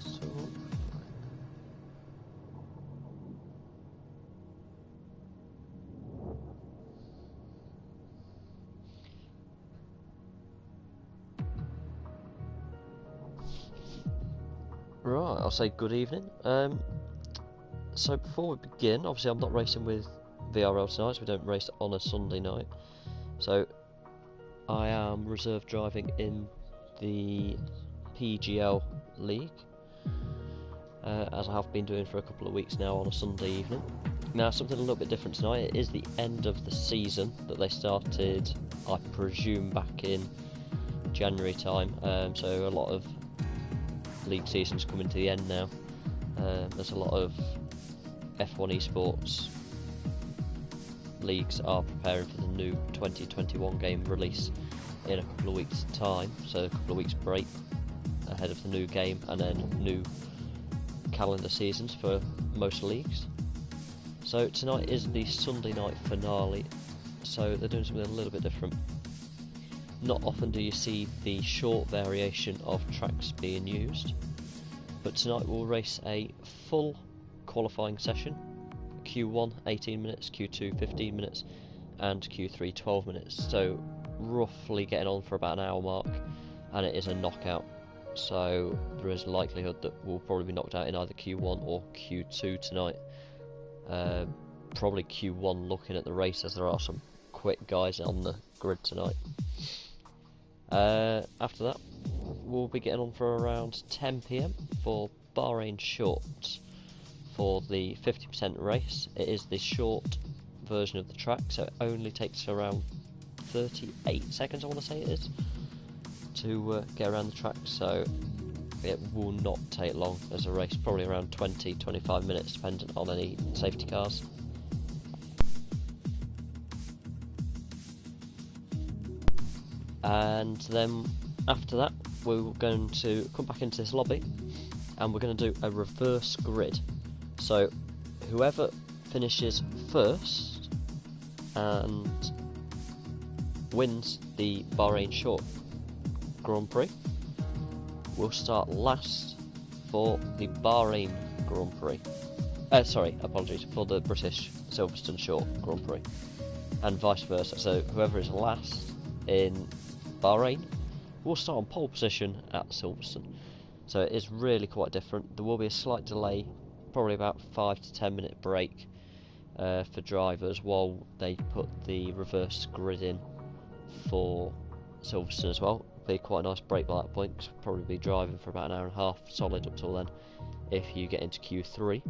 So right, I'll say good evening. So before we begin, obviously I'm not racing with VRL tonight, so we don't race on a Sunday night. So I am reserve driving in the PGL League, as I have been doing for a couple of weeks now on a Sunday evening. Now, something a little bit different tonight. It is the end of the season that they started, I presume, back in January time. So a lot of league seasons coming to the end now. There's a lot of F1 esports leagues are preparing for the new 2021 game release in a couple of weeks' time. So a couple of weeks break ahead of the new game, and then new calendar seasons for most leagues. So tonight is the Sunday night finale, so they're doing something a little bit different. Not often do you see the short variation of tracks being used, but tonight we'll race a full qualifying session. Q1 18 minutes, Q2 15 minutes, and Q3 12 minutes, so roughly getting on for about an hour mark, and it is a knockout, so there is likelihood that we'll probably be knocked out in either Q1 or Q2 tonight. Probably Q1 looking at the race, as there are some quick guys on the grid tonight. After that we'll be getting on for around 10 PM for Bahrain shorts for the 50% race. It is the short version of the track, so it only takes around 38 seconds, I want to say it is, to get around the track, so it will not take long as a race, probably around 20-25 minutes dependent on any safety cars. And then after that we're going to come back into this lobby and we're going to do a reverse grid. So whoever finishes first and wins the Bahrain Short Grand Prix will start last for the Bahrain Grand Prix. For the British Silverstone Short Grand Prix, and vice versa. So whoever is last in Bahrain will start on pole position at Silverstone. So it is really quite different. There will be a slight delay, probably about 5 to 10 minute break for drivers while they put the reverse grid in for Silverstone as well. It'll be quite a nice break by that point, because we'll probably be driving for about an hour and a half solid up till then if you get into Q3.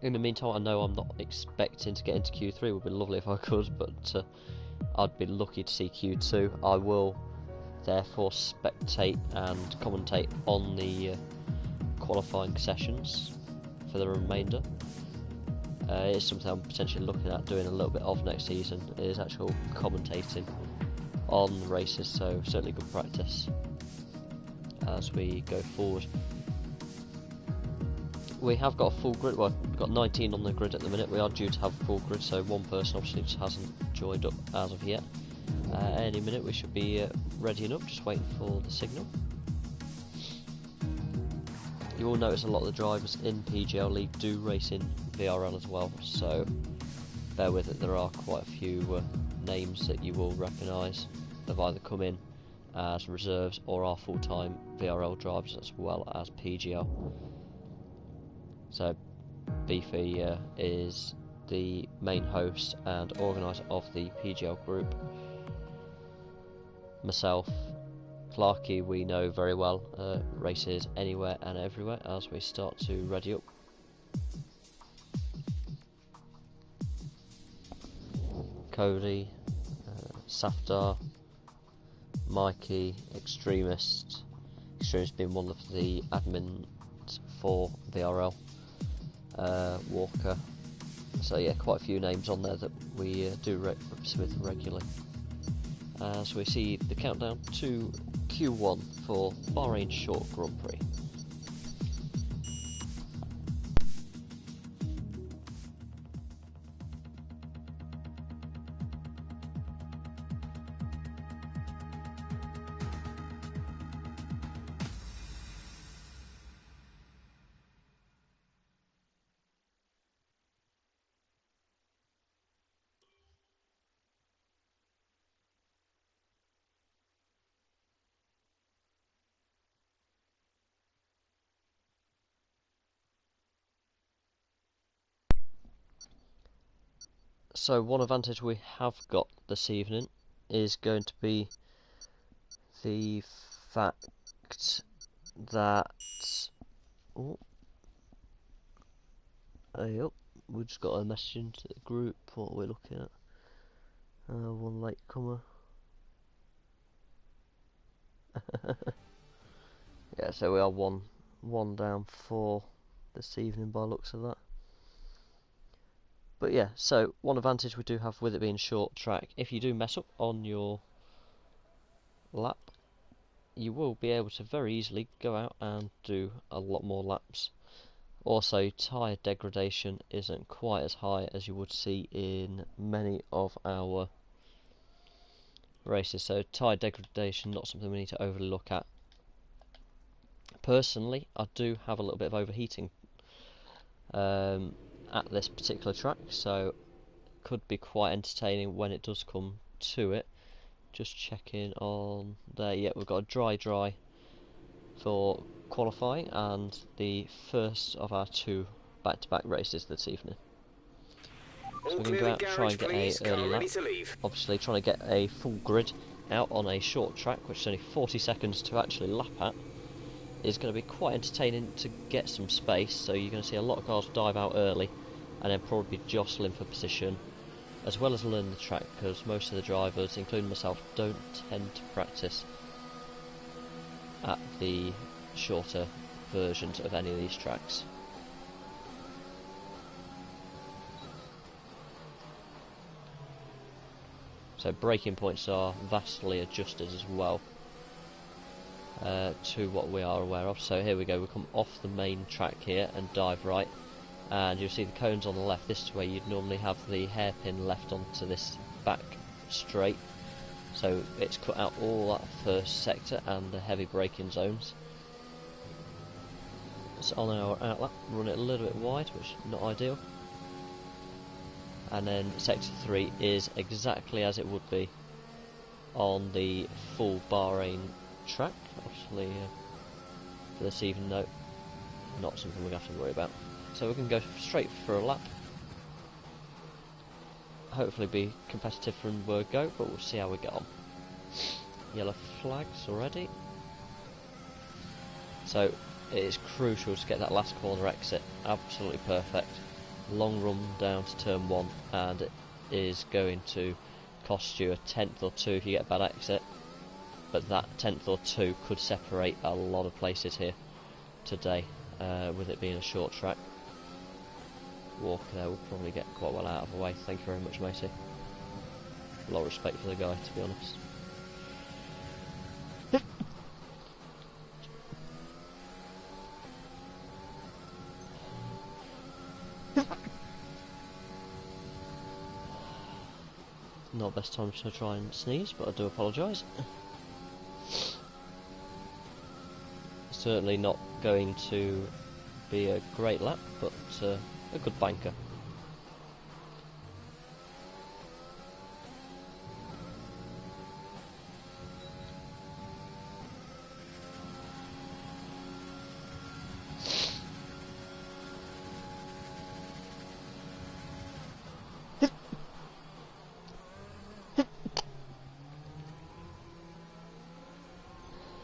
In the meantime, I know I'm not expecting to get into Q3. It would be lovely if I could, but I'd be lucky to see Q2. I will therefore spectate and commentate on the qualifying sessions for the remainder. It is something I'm potentially looking at doing a little bit of next season, is actual commentating on the races, so certainly good practice as we go forward. We have got a full grid, well, we've got 19 on the grid at the minute. We are due to have a full grid, so one person obviously just hasn't joined up as of yet. Any minute we should be readying up, just waiting for the signal. You will notice a lot of the drivers in PGL League do race in VRL as well, so bear with it. There are quite a few names that you will recognise. They've either come in as reserves or are full-time VRL drivers as well as PGL. So Beefy is the main host and organiser of the PGL group. Myself, Clarky, we know very well, races anywhere and everywhere as we start to ready up. Cody, Safdar, Mikey, Extremist being one of the admins for VRL, Walker. So yeah, quite a few names on there that we do with regularly. So we see the countdown to Q1 for Bahrain Short Grand Prix. So one advantage we have got this evening is going to be the fact that we just got a message into the group. What we're looking at, one latecomer. Yeah, so we are one down 4 this evening by the looks of that. But yeah, so one advantage we do have with it being short track, if you do mess up on your lap, you will be able to very easily go out and do a lot more laps. Also, tyre degradation isn't quite as high as you would see in many of our races, so tyre degradation not something we need to overly look at. Personally, I do have a little bit of overheating at this particular track, so could be quite entertaining when it does come to it. Just checking on there, yeah, we've got a dry for qualifying and the first of our 2 back-to-back races this evening. So we're going to go out and try and get a early lap. Obviously trying to get a full grid out on a short track, which is only 40 seconds to actually lap at, is going to be quite entertaining to get some space. So you're going to see a lot of cars dive out early and then probably be jostling for position, as well as learn the track, because most of the drivers, including myself, don't tend to practice at the shorter versions of any of these tracks. So braking points are vastly adjusted as well to what we are aware of. So here we go, we come off the main track here and dive right, and you'll see the cones on the left. This is where you'd normally have the hairpin left onto this back straight, so it's cut out all that first sector and the heavy braking zones. So on our outlap, run it a little bit wide, which is not ideal, and then sector 3 is exactly as it would be on the full Bahrain track. Obviously for this evening though, not something we have to worry about. So we can go straight for a lap, hopefully be competitive from word go, but we'll see how we get on. Yellow flags already, so it is crucial to get that last corner exit absolutely perfect. Long run down to turn 1, and it is going to cost you a tenth or 2 if you get a bad exit, but that tenth or 2 could separate a lot of places here today, with it being a short track. Walker there will probably get quite well out of the way. Thank you very much, matey. A lot of respect for the guy, to be honest. Not best time to try and sneeze, but I do apologise. Certainly not going to be a great lap, but a good banker.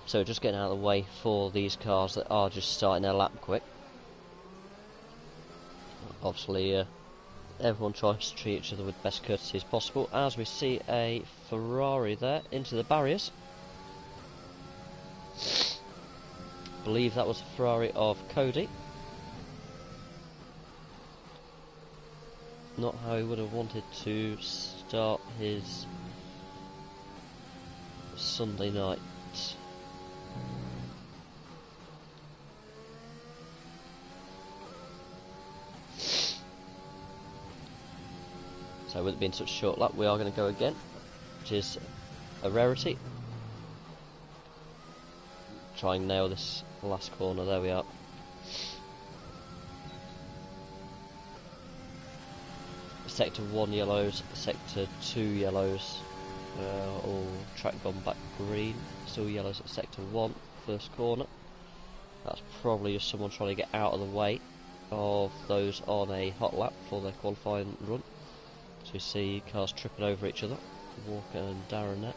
So just getting out of the way for these cars that are just starting their lap quick. Obviously everyone tries to treat each other with best courtesy as possible, as we see a Ferrari there into the barriers. Believe that was the Ferrari of Cody. Not how he would have wanted to start his Sunday night. So with it being such a short lap, we are going to go again, which is a rarity. Try and nail this last corner, there we are. Sector 1 yellows, sector 2 yellows, all track gone back green, still yellows at sector 1, first corner. That's probably just someone trying to get out of the way of those on a hot lap for their qualifying run. So we see cars tripping over each other, Walker and Darren.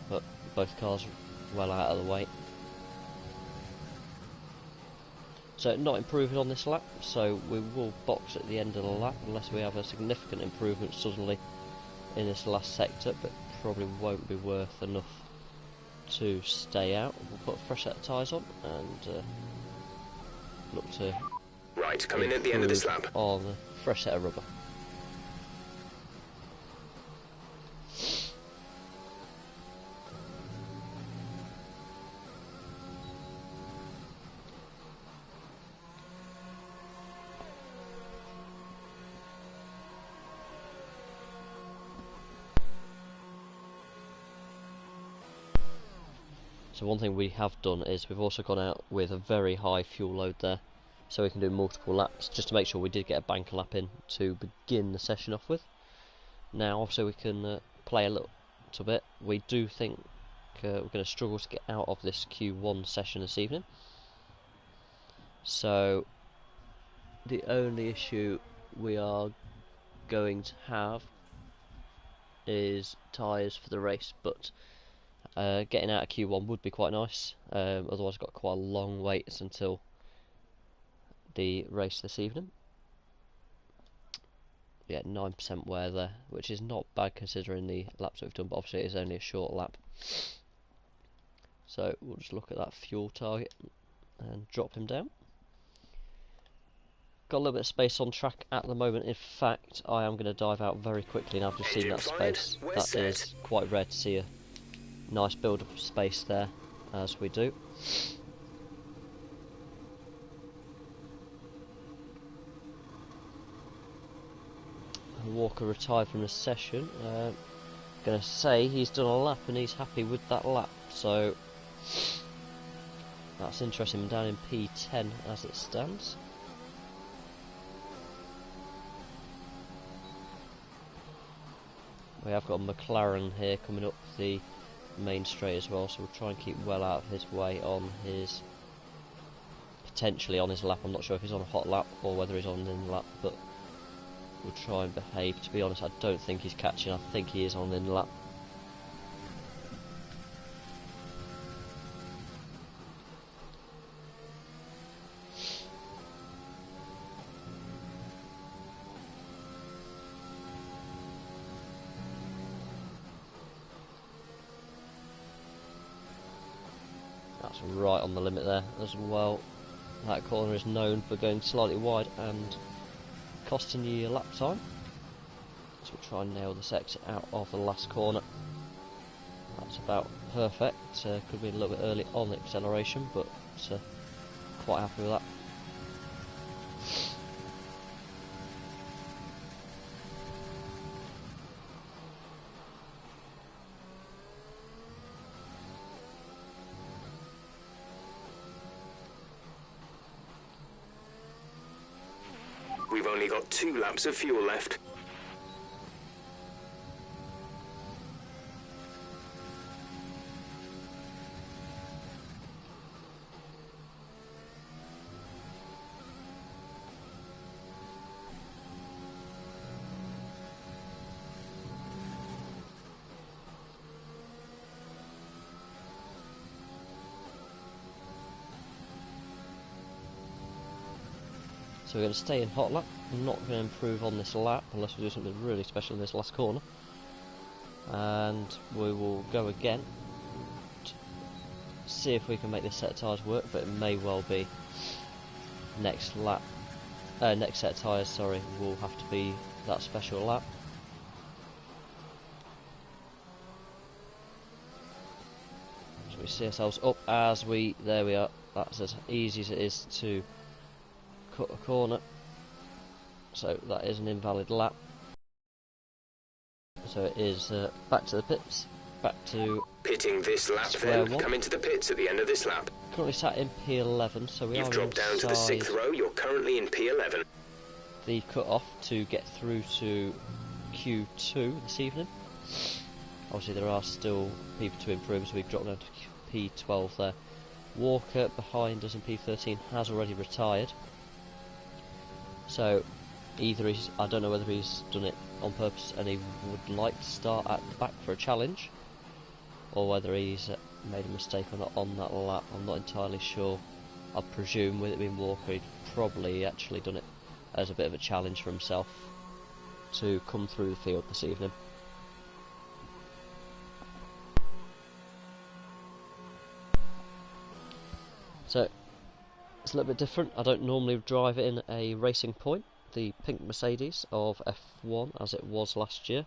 But both cars well out of the way. So not improving on this lap, so we will box at the end of the lap unless we have a significant improvement suddenly in this last sector, but probably won't be worth enough to stay out. We'll put a fresh set of tyres on and look to come in at the end of this lap on a fresh set of rubber. So one thing we have done is we've also gone out with a very high fuel load there, so we can do multiple laps, just to make sure we did get a banker lap in to begin the session off with. Now obviously we can play a little bit. We do think we're going to struggle to get out of this Q1 session this evening. So the only issue we are going to have is tyres for the race, but getting out of Q1 would be quite nice, otherwise I've got quite a long wait until the race this evening. Yeah, 9% wear there, which is not bad considering the laps that we've done, but obviously it is only a short lap. So we'll just look at that fuel target and drop him down. Got a little bit of space on track at the moment. In fact, I am going to dive out very quickly now I've just seen that space. That is quite rare to see a nice build up of space there, as we do. Walker retired from the session. Gonna say he's done a lap and he's happy with that lap, so that's interesting. Down in P10 as it stands. We have got a McLaren here coming up the main straight as well, so we'll try and keep well out of his way on his, potentially on his lap. I'm not sure if he's on a hot lap or whether he's on an in lap, but we'll try and behave. To be honest, I don't think he's catching. I think he is on an in lap. That's right on the limit there as well. That corner is known for going slightly wide and costing you your lap time. So we'll try and nail this exit out of the last corner. That's about perfect. Could be a little bit early on the acceleration, but quite happy with that. We've only got 2 laps of fuel left. So we're going to stay in hot lap. I'm not going to improve on this lap unless we do something really special in this last corner. And we will go again to see if we can make this set of tyres work, but it may well be next lap. Next set of tyres, sorry, will have to be that special lap. So we see ourselves up as we, there we are. That's as easy as it is to cut a corner, so that is an invalid lap. So it is back to the pits, back to pitting this lap then. Come into the pits at the end of this lap. Currently sat in P11, so we You've dropped down to the 6th row, you're currently in P11. The cut-off to get through to Q2 this evening. Obviously there are still people to improve, so we've dropped down to P12 there. Walker behind us in P13 has already retired. So either I don't know whether he's done it on purpose and he would like to start at the back for a challenge, or whether he's made a mistake on that lap. I'm not entirely sure. I presume with it being Walker, he'd probably actually done it as a bit of a challenge for himself to come through the field this evening. So it's a little bit different. I don't normally drive it in a racing point, the pink Mercedes of F1 as it was last year.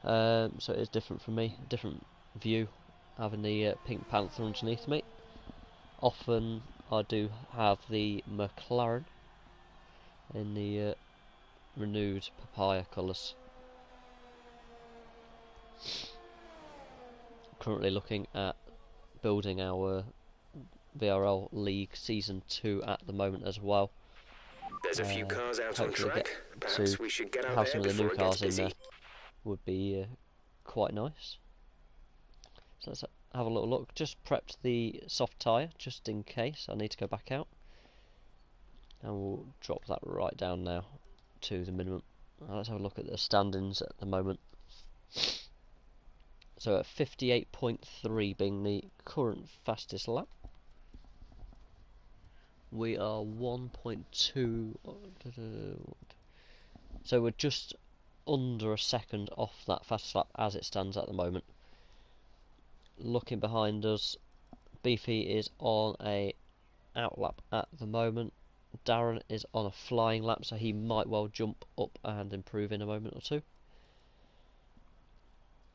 So it is different for me, different view, having the Pink Panther underneath me. Often I do have the McLaren in the renewed papaya colours. Currently looking at building our VRL League Season 2 at the moment as well. There's a few cars out on track. Perhaps we should get out have there some of the before new it gets cars in busy. there would be quite nice. So let's have a little look. Just prepped the soft tyre just in case I need to go back out, and we'll drop that right down now to the minimum. Let's have a look at the standings at the moment. So at 58.3 being the current fastest lap, we are 1.2, so we're just under a second off that fastest lap as it stands at the moment. Looking behind us, Beefy is on a out lap at the moment. Darren is on a flying lap, so he might well jump up and improve in a moment or two.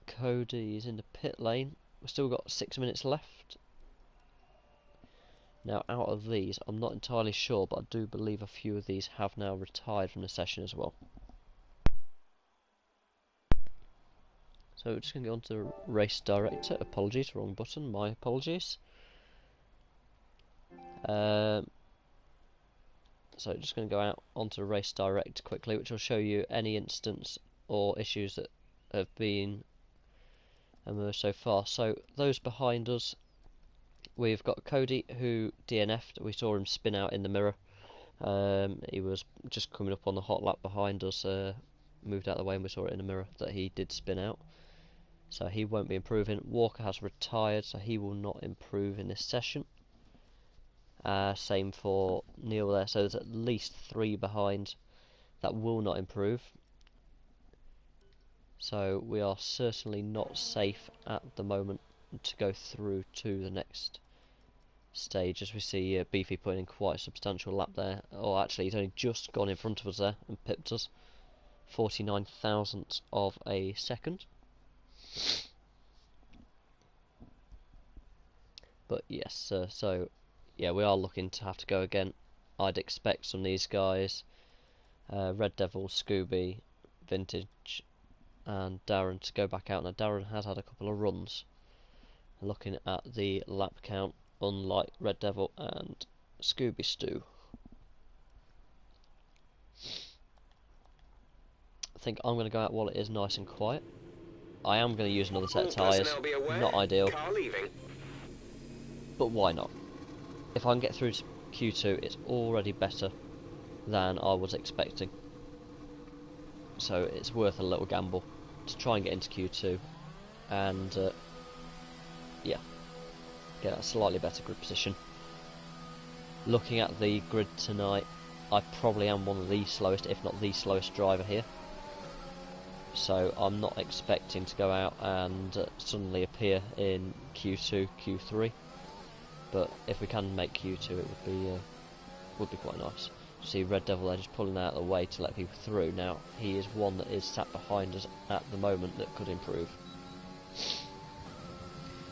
Cody is in the pit lane. We've still got 6 minutes left. Now, out of these, I'm not entirely sure, but I do believe a few of these have now retired from the session as well. So we're just going to go on to race director. Apologies, wrong button. My apologies. So just going to go out onto race direct quickly, which will show you any instance or issues that have been emerged so far. So those behind us, we've got Cody who DNF'd. We saw him spin out in the mirror. He was just coming up on the hot lap behind us, moved out of the way, and we saw it in the mirror that he did spin out. So he won't be improving. Walker has retired, so he will not improve in this session. Same for Neil there, so there's at least 3 behind that will not improve. So we are certainly not safe at the moment to go through to the next stage, as we see Beefy putting in quite a substantial lap there. Oh, actually he's only just gone in front of us there and pipped us. 49 thousandths of a second. But yes, so yeah, we are looking to have to go again. I'd expect some of these guys, Red Devil, Scooby, Vintage and Darren, to go back out. Now Darren has had a couple of runs. Looking at the lap count, unlike Red Devil and Scooby Stew, I think I'm going to go out while it is nice and quiet. I am going to use another set of tyres. Not ideal, but why not? If I can get through to Q2, it's already better than I was expecting. So it's worth a little gamble to try and get into Q2 and yeah, get a slightly better grid position. Looking at the grid tonight, I probably am one of the slowest, if not the slowest driver here. So I'm not expecting to go out and suddenly appear in Q2, Q3. But if we can make Q2, it would be quite nice. See Red Devil there just pulling out of the way to let people through. Now he is one that is sat behind us at the moment that could improve.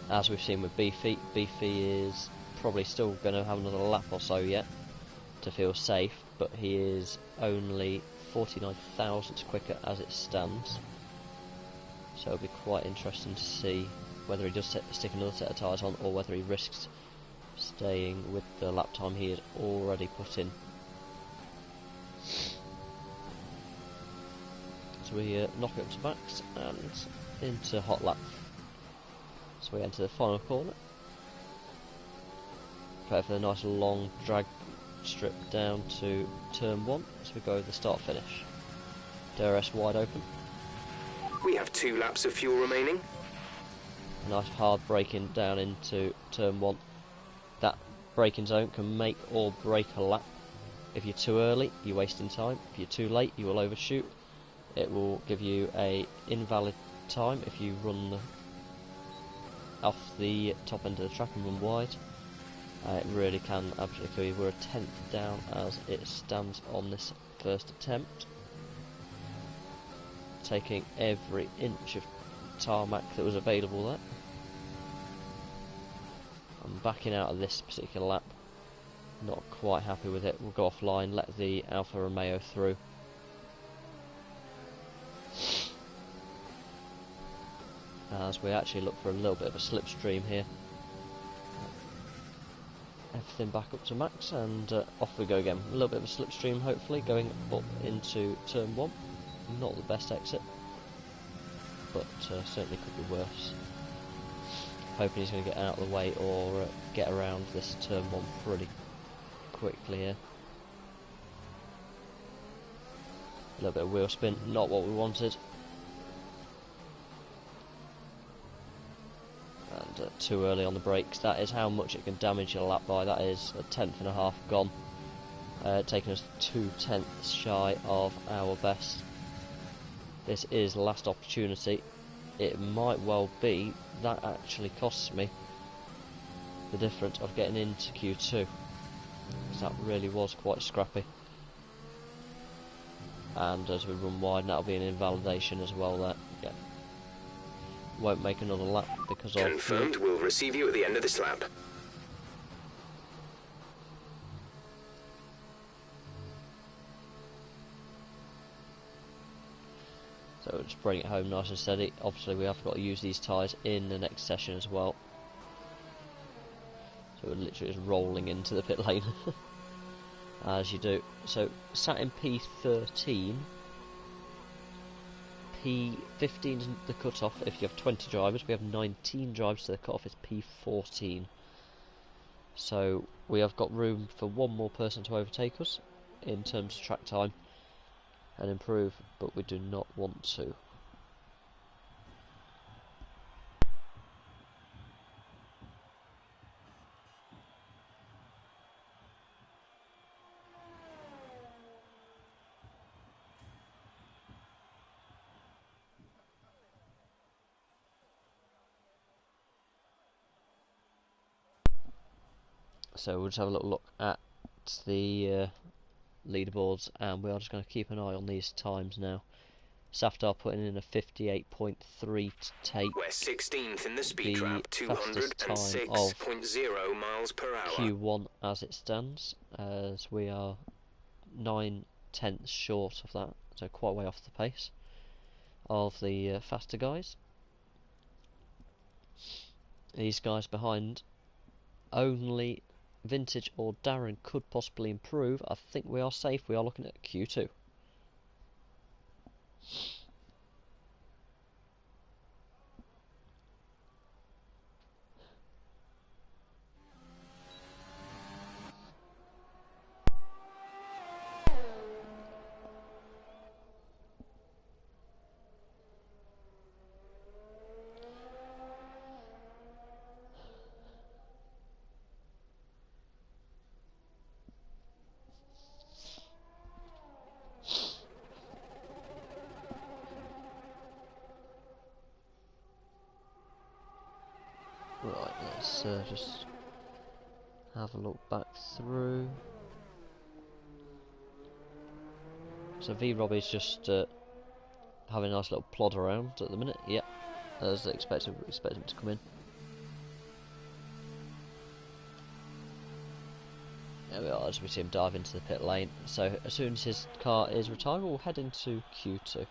As we've seen with Beefy, Beefy is probably still going to have another lap or so yet to feel safe, but he is only 49 thousandths quicker as it stands. So it'll be quite interesting to see whether he does stick another set of tyres on, or whether he risks staying with the lap time he has already put in. So we knock it up to max and into hot lap. So we enter the final corner. Prepare for the nice long drag strip down to turn 1, so we go over the start finish. DRS wide open. We have 2 laps of fuel remaining. A nice hard braking down into turn 1. That braking zone can make or break a lap. If you're too early, you're wasting time. If you're too late, you will overshoot. It will give you a invalid time if you run off the top end of the track and run wide. It really can absolutely kill you. We're a 10th down as it stands on this first attempt. Taking every inch of tarmac that was available there. I'm backing out of this particular lap. Not quite happy with it. We'll go offline, let the Alfa Romeo through. As we actually look for a little bit of a slipstream here. Everything back up to max, and off we go again. A little bit of a slipstream, hopefully, going up into turn 1. Not the best exit, but certainly could be worse. Hoping he's going to get out of the way or get around this turn 1 pretty quickly here. A little bit of wheel spin, not what we wanted. And too early on the brakes. That is how much it can damage your lap by. That is a 10th and a half gone. Taking us 2/10 shy of our best. This is last opportunity. It might well be that actually costs me the difference of getting into Q2, because that really was quite scrappy. And as we run wide, that'll be an invalidation as well there. Yeah. Won't make another lap because of... Confirmed, we'll receive you at the end of this lap. So we'll just bring it home nice and steady. Obviously we have got to use these tyres in the next session as well. So we're literally just rolling into the pit lane. As you do. So sat in P13. P15 is the cut-off if you have 20 drivers. We have 19 drivers, so the cut-off is P14. So we have got room for one more person to overtake us in terms of track time and improve, but we do not want to. So we'll just have a little look at the leaderboards, and we are just going to keep an eye on these times now. Safdar putting in a 58.3 to take. We're 16th in the speed trap, fastest time of 206.0 miles per hour. Q1 as it stands, as we are 9/10 short of that, so quite a way off the pace of the faster guys. These guys behind, only Vintage or Darren could possibly improve. I think we are safe. We are looking at Q2. Right, let's just have a look back through. So V-Robbie's just having a nice little plod around at the minute. Yep, as expected him to come in. There we are, as we see him dive into the pit lane. So as soon as his car is retired, we'll head into Q2.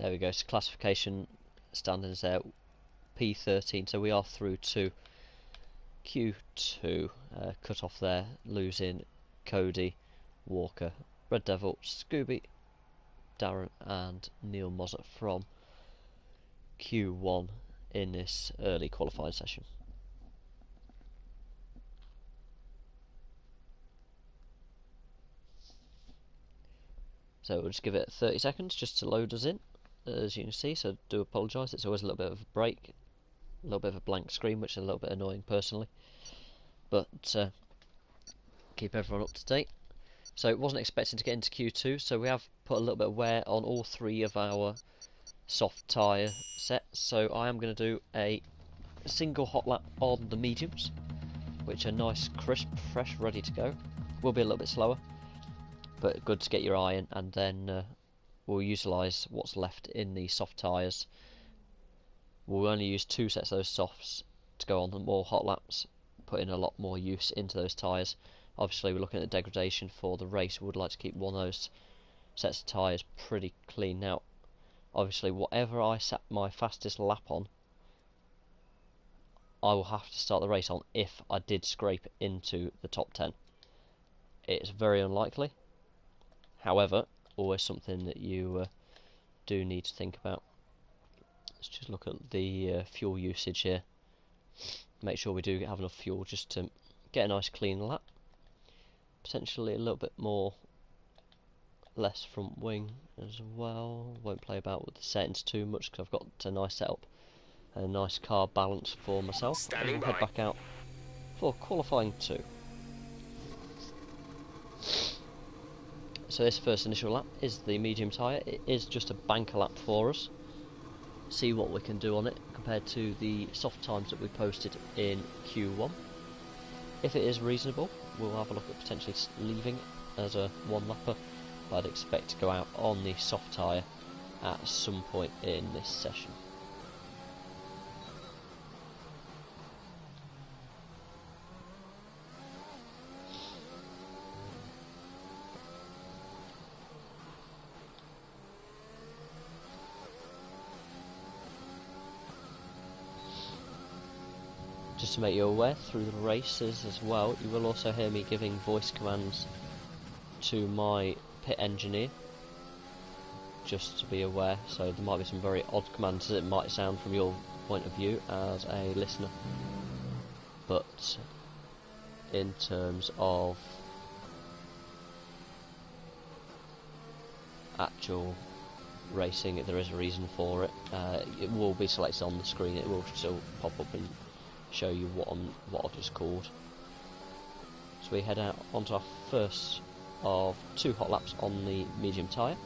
There we go, so classification standings there, P13, so we are through to Q2, cut off there, losing Cody, Walker, Red Devil, Scooby, Darren and Neil Mossett from Q1 in this early qualifying session. So we'll just give it 30 seconds just to load us in, as you can see, so do apologise, it's always a little bit of a break, a little bit of a blank screen, which is a little bit annoying personally, but keep everyone up to date. So it wasn't expecting to get into Q2, so we have put a little bit of wear on all three of our soft tyre sets, so I am going to do a single hot lap on the mediums, which are nice, crisp, fresh, ready to go. Will be a little bit slower, but good to get your eye in, and then we'll utilise what's left in the soft tyres. We'll only use 2 sets of those softs to go on the more hot laps, put in a lot more use into those tyres. Obviously we're looking at the degradation for the race, we would like to keep one of those sets of tyres pretty clean. Now obviously whatever I set my fastest lap on, I will have to start the race on if I did scrape into the top 10. It's very unlikely, however, always something that you do need to think about. Let's just look at the fuel usage here. Make sure we do have enough fuel just to get a nice clean lap. Potentially a little bit more, less front wing as well. Won't play about with the settings too much because I've got a nice setup, a nice car balance for myself. Standing And we'll head by. back out for qualifying 2. So this first initial lap is the medium tyre. It is just a banker lap for us. See what we can do on it compared to the soft times that we posted in Q1. If it is reasonable, we'll have a look at potentially leaving as a one lapper, but I'd expect to go out on the soft tyre at some point in this session. Just to make you aware, through the races as well, you will also hear me giving voice commands to my pit engineer, just to be aware. So there might be some very odd commands as it might sound from your point of view as a listener, but in terms of actual racing, there is a reason for it. It will be selected on the screen, it will still pop up and show you what I've just called. So we head out onto our first of 2 hot laps on the medium tyre.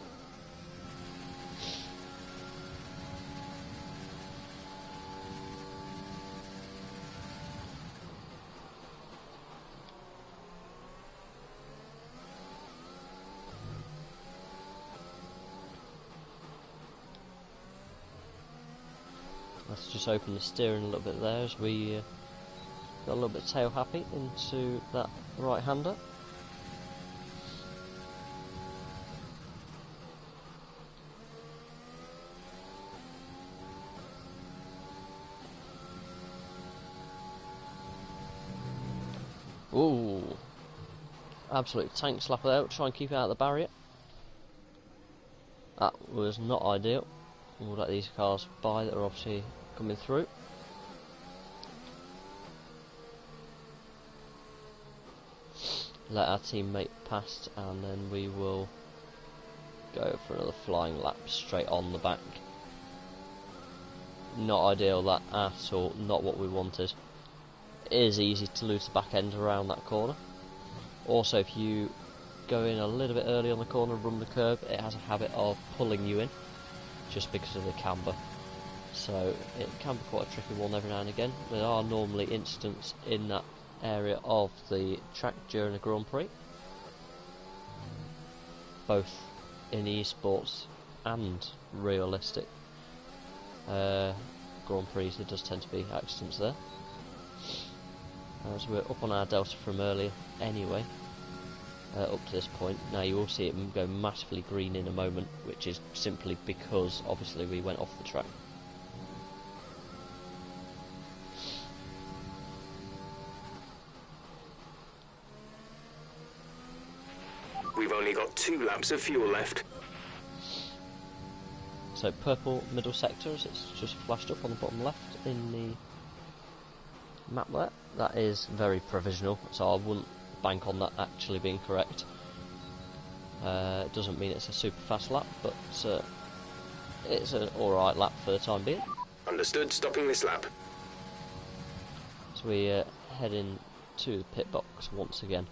Let's just open the steering a little bit there as we got a little bit tail happy into that right hander. Ooh, absolute tank slapper there. Try and keep it out of the barrier. That was not ideal. We'll let these cars by that are obviously coming through. Let our teammate pass, and then we will go for another flying lap straight on the back. Not ideal that at all, not what we wanted. It is easy to lose the back end around that corner. Also, if you go in a little bit early on the corner and run the curb, it has a habit of pulling you in just because of the camber. So it can be quite a tricky one every now and again. There are normally incidents in that area of the track during a Grand Prix, both in esports and realistic Grand Prix. There does tend to be accidents there, as we're up on our delta from earlier anyway. up to this point. Now you will see it go massively green in a moment, which is simply because obviously we went off the track. We've only got 2 laps of fuel left. So purple middle sector, as it's just flashed up on the bottom left in the map there. That is very provisional, so I wouldn't bank on that actually being correct. It doesn't mean it's a super fast lap, but it's an alright lap for the time being. Understood, stopping this lap. So we head in to the pit box once again.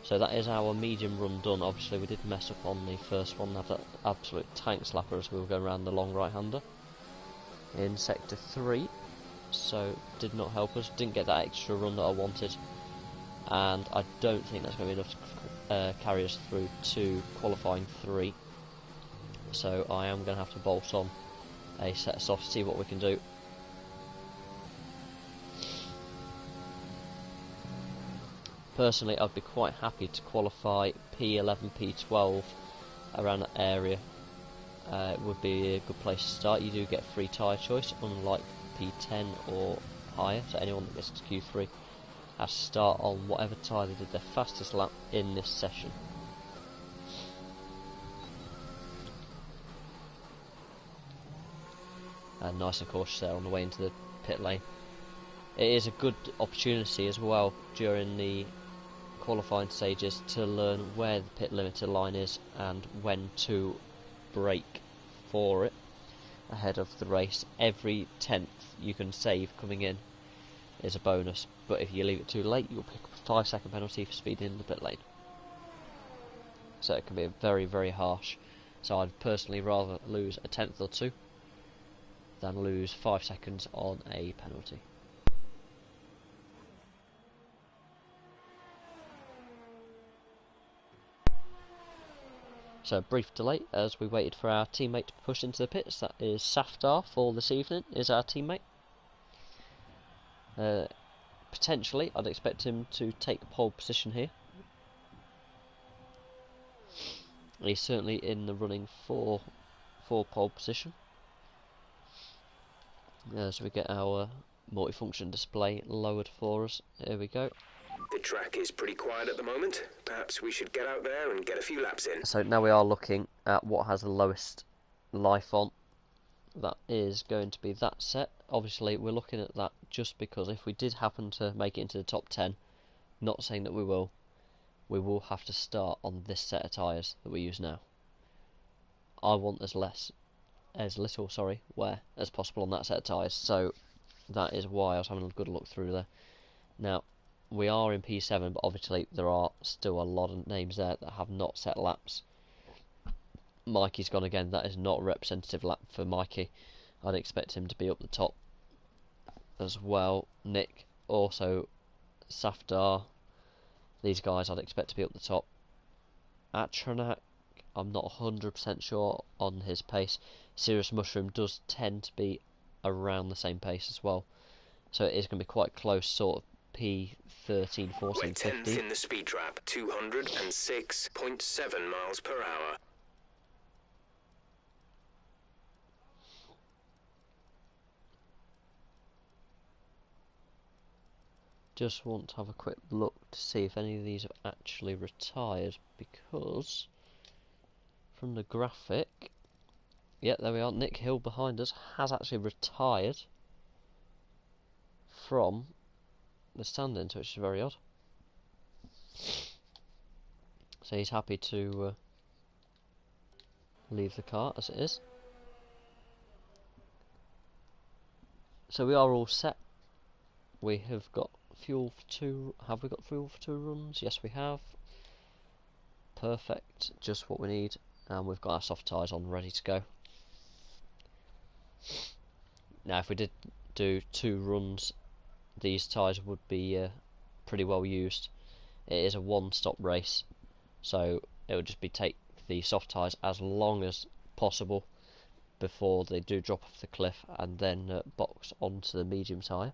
So that is our medium run done. Obviously we did mess up on the first one, have that absolute tank slapper as we were going around the long right hander in sector 3, so did not help us, didn't get that extra run that I wanted, and I don't think that's going to be enough to carry us through to qualifying 3, so I am going to have to bolt on a set of softs, see what we can do. Personally, I'd be quite happy to qualify P11, P12 around that area. It would be a good place to start. You do get free tyre choice, unlike P10 or higher, so anyone that gets to Q3 has to start on whatever tyre they did their fastest lap in this session. And nice and cautious there on the way into the pit lane. It is a good opportunity as well during the qualifying stages to learn where the pit limiter line is and when to brake for it ahead of the race. Every 10th you can save coming in is a bonus, but if you leave it too late you'll pick up a 5-second penalty for speeding in the pit lane. So it can be very, very harsh. So I'd personally rather lose a 10th or 2 than lose 5 seconds on a penalty. So a brief delay as we waited for our teammate to push into the pits. That is Safdar for this evening, is our teammate. Potentially, I'd expect him to take pole position here. He's certainly in the running for pole position. As we get our multifunction display lowered for us, here we go. The track is pretty quiet at the moment. Perhaps we should get out there and get a few laps in. So now we are looking at what has the lowest life on. That is going to be that set. Obviously we're looking at that just because if we did happen to make it into the top 10, not saying that we will have to start on this set of tyres that we use now. I want as little wear as possible on that set of tyres, so that is why I was having a good look through there. Now we are in P7, but obviously there are still a lot of names there that have not set laps. Mikey's gone again. That is not a representative lap for Mikey. I'd expect him to be up the top as well. Nick, also Safdar, these guys I'd expect to be up the top. Atronak, I'm not 100% sure on his pace. Serious Mushroom does tend to be around the same pace as well, so it is going to be quite close, sort of P13, 14, We're 10th 15. in the speed trap, 206.7 miles per hour. Just want to have a quick look to see if any of these have actually retired, because from the graphic, yeah, there we are, Nick Hill behind us has actually retired from the stand-in, which is very odd. So he's happy to leave the car as it is. So we are all set. We have got fuel for 2. Have we got fuel for 2 runs? Yes, we have. Perfect, just what we need, and we've got our soft tyres on ready to go. Now if we did do 2 runs, these tyres would be pretty well used. It is a one-stop race, so it would just be take the soft tyres as long as possible before they do drop off the cliff, and then box onto the medium tyre.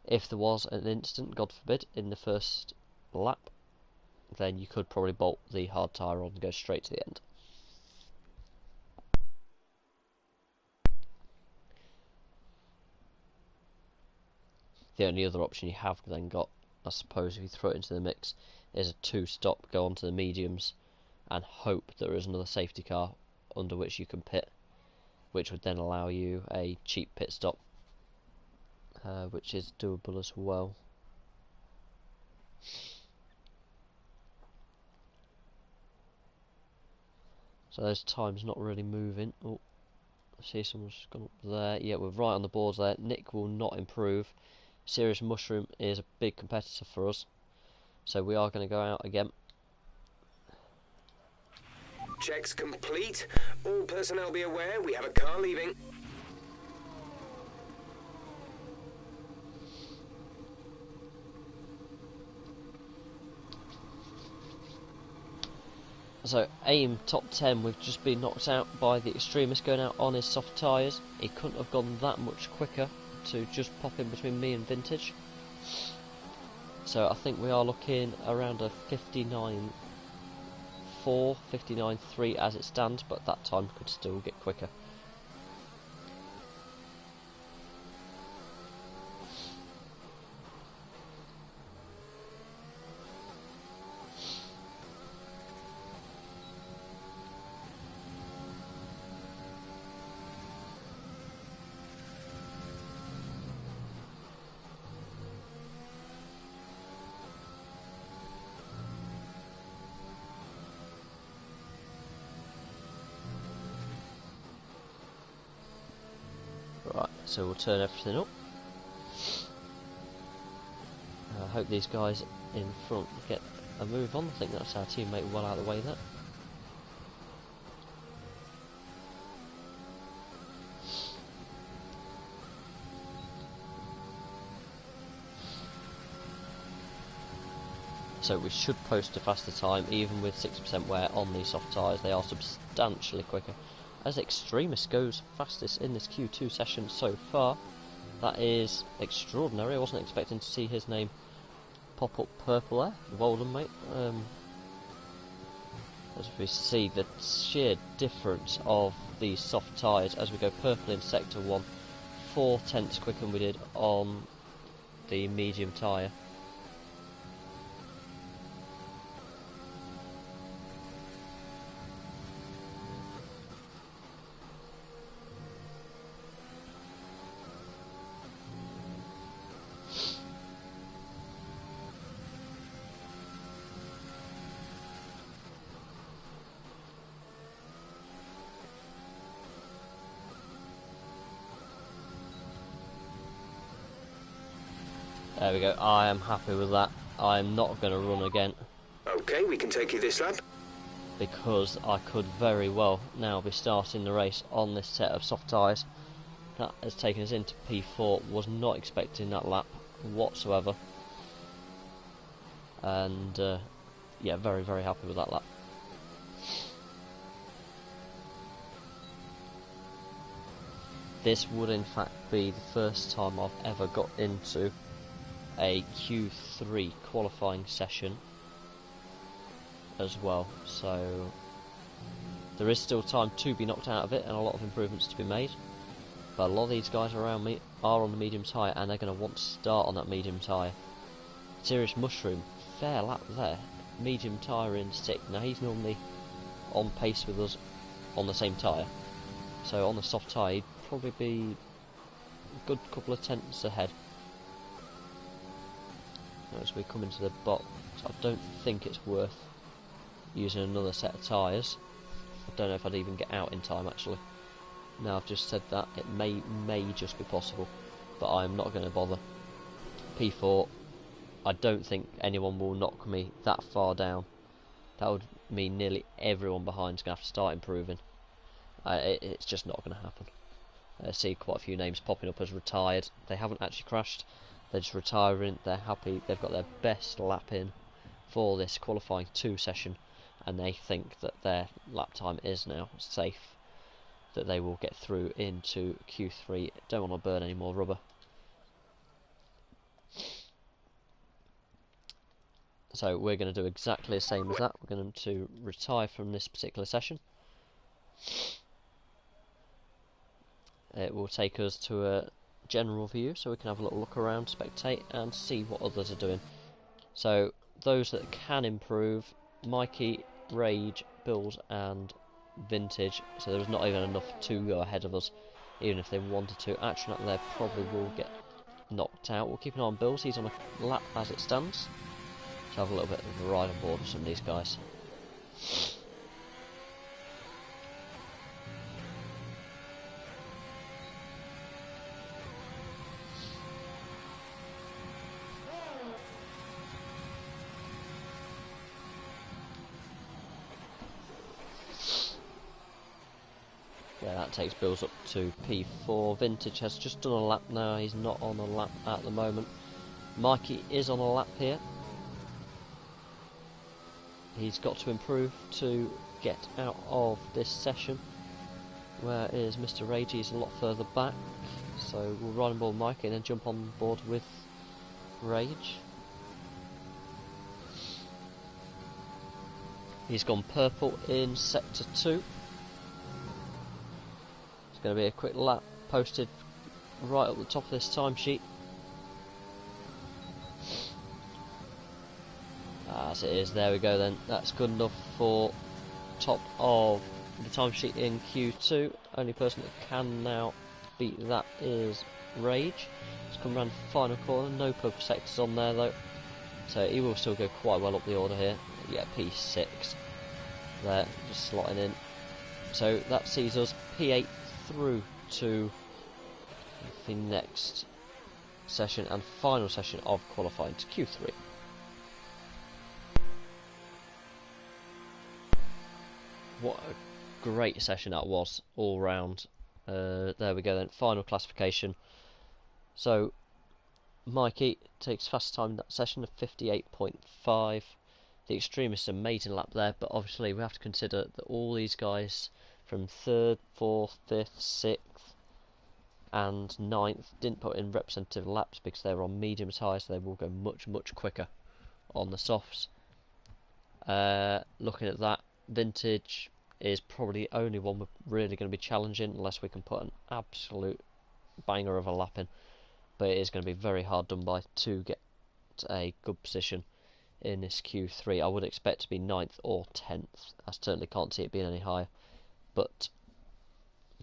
If there was an incident, God forbid, in the first lap, then you could probably bolt the hard tyre on and go straight to the end. The only other option you have then got, I suppose, if you throw it into the mix, is a 2-stop, go onto the mediums and hope there is another safety car under which you can pit, which would then allow you a cheap pit stop, which is doable as well. So those times not really moving. Oh, I see someone's gone up there. Yeah, we're right on the boards there. Nick will not improve. Serious Mushroom is a big competitor for us, so we are going to go out again. Checks complete. All personnel be aware, we have a car leaving. So AIM top 10, we've just been knocked out by the Extremist going out on his soft tyres. He couldn't have gone that much quicker to just pop in between me and Vintage. So I think we are looking around a 59.4, 59.3 as it stands, but that time could still get quicker. Right, so we'll turn everything up. I hope these guys in front get a move on. I think that's our teammate well out of the way there. So we should post a faster time, even with 60% wear on these soft tyres. They are substantially quicker. As Extremist goes fastest in this Q2 session so far, that is extraordinary. I wasn't expecting to see his name pop up purple there. Well done, mate. As we see the sheer difference of these soft tyres as we go purple in sector 1, 4 tenths quicker than we did on the medium tyre. There we go, I am happy with that. I am not going to run again. Okay, we can take you this lap. Because I could very well now be starting the race on this set of soft tyres. That has taken us into P4. Was not expecting that lap whatsoever. And yeah, very, very happy with that lap. This would in fact be the first time I've ever got into a Q3 qualifying session as well, so there is still time to be knocked out of it and a lot of improvements to be made, but a lot of these guys around me are on the medium tyre and they're going to want to start on that medium tyre. Serious Mushroom, fair lap there, medium tyre in 6th. Now he's normally on pace with us on the same tyre, so on the soft tyre he'd probably be a good couple of tenths ahead. As we come into the box, I don't think it's worth using another set of tyres. I don't know if I'd even get out in time actually. Now I've just said that, it may just be possible, but I'm not going to bother. P4, I don't think anyone will knock me that far down. That would mean nearly everyone behind's going to have to start improving. It's just not going to happen. I see quite a few names popping up as retired. They haven't actually crashed. They're just retiring, they're happy, they've got their best lap in for this qualifying 2 session, and they think that their lap time is now safe, that they will get through into Q3. Don't want to burn any more rubber. So we're going to do exactly the same as that. We're going to retire from this particular session. It will take us to a general view, so we can have a little look around, spectate, and see what others are doing. So those that can improve: Mikey, Rage, Bills, and Vintage. So there's not even enough to go ahead of us, even if they wanted to. Actually, they probably will get knocked out. We'll keep an eye on Bills. He's on a lap as it stands. So have a little bit of a ride on board with some of these guys. Yeah, that takes Bills up to P4. Vintage has just done a lap now. He's not on a lap at the moment. Mikey is on a lap here. He's got to improve to get out of this session. Where is Mr. Rage? He's a lot further back. So we'll ride on board Mikey and then jump on board with Rage. He's gone purple in sector 2. It's going to be a quick lap posted right up the top of this timesheet. As it is, there we go then. That's good enough for top of the timesheet in Q2. Only person that can now beat that is Rage. He's come around the final corner. No purple sectors on there though, so he will still go quite well up the order here. Yeah, P6 there, just slotting in. So that sees us P8 through to the next session and final session of qualifying to Q3. What a great session that was all round. There we go then, final classification. So Mikey takes fast time in that session of 58.5. The Extremist amazing lap there, but obviously we have to consider that all these guys from 3rd, 4th, 5th, 6th and 9th didn't put in representative laps because they were on medium tyres, so they will go much quicker on the softs. Looking at that, Vintage is probably the only one we're really going to be challenging unless we can put an absolute banger of a lap in, but it is going to be very hard done by to get a good position in this Q3. I would expect to be 9th or 10th. I certainly can't see it being any higher, but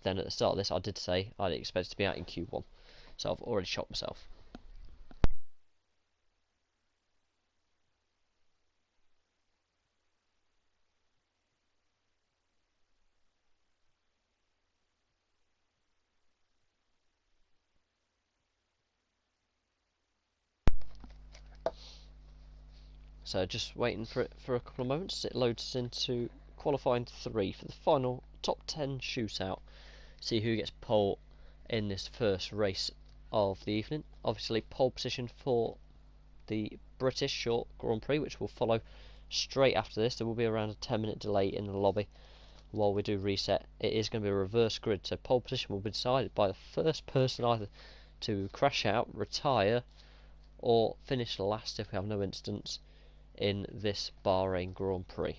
then at the start of this I did say I'd expect to be out in Q1, so I've already shot myself. So just waiting for it for a couple of moments. It loads us into qualifying 3 for the final top 10 shootout. See who gets pole in this first race of the evening. Obviously pole position for the British short Grand Prix, which will follow straight after this. There will be around a 10-minute delay in the lobby while we do reset. It is going to be a reverse grid, so pole position will be decided by the first person either to crash out, retire, or finish last if we have no incidents in this Bahrain Grand Prix.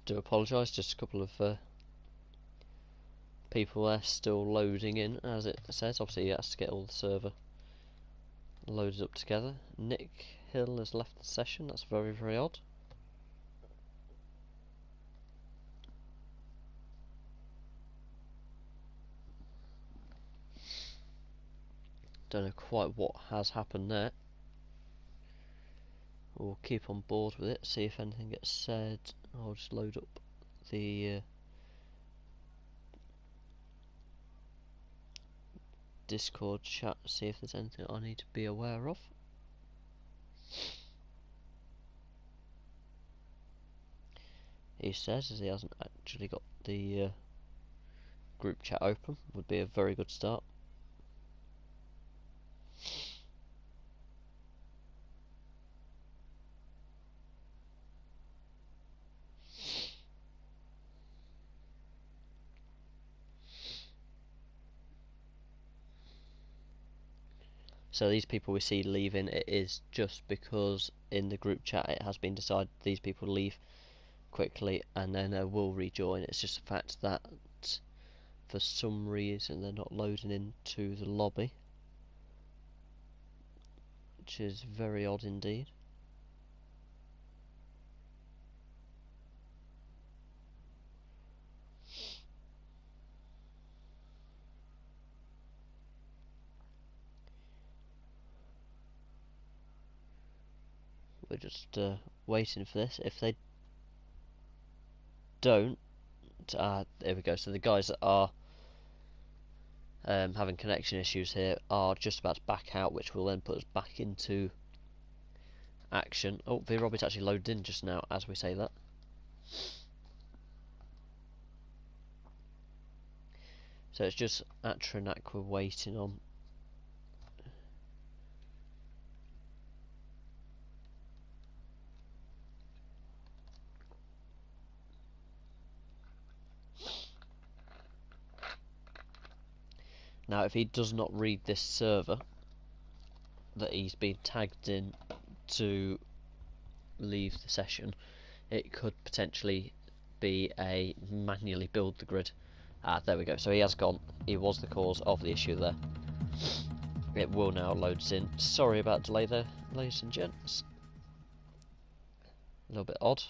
Do apologise, just a couple of people there still loading in, as it says. Obviously, he has to get all the server loaded up together. Nick Hill has left the session. That's very odd. Don't know quite what has happened there. We'll keep on board with it, see if anything gets said. I'll just load up the Discord chat, see if there's anything I need to be aware of. He says, as he hasn't actually got the group chat open, would be a very good start. So these people we see leaving, it is just because in the group chat it has been decided these people leave quickly and then will rejoin. It's just the fact that for some reason they're not loading into the lobby, which is very odd indeed. We're just waiting for this. If they don't, there we go. So the guys that are having connection issues here are just about to back out, which will then put us back into action. Oh, VRL-Smithy's actually loaded in just now as we say that. So it's just Atronac we're waiting on. Now, if he does not read this server that he's been tagged in to leave the session, it could potentially be a manually build the grid. There we go. So he has gone. He was the cause of the issue there. It will now load us in. Sorry about delay there, ladies and gents. A little bit odd.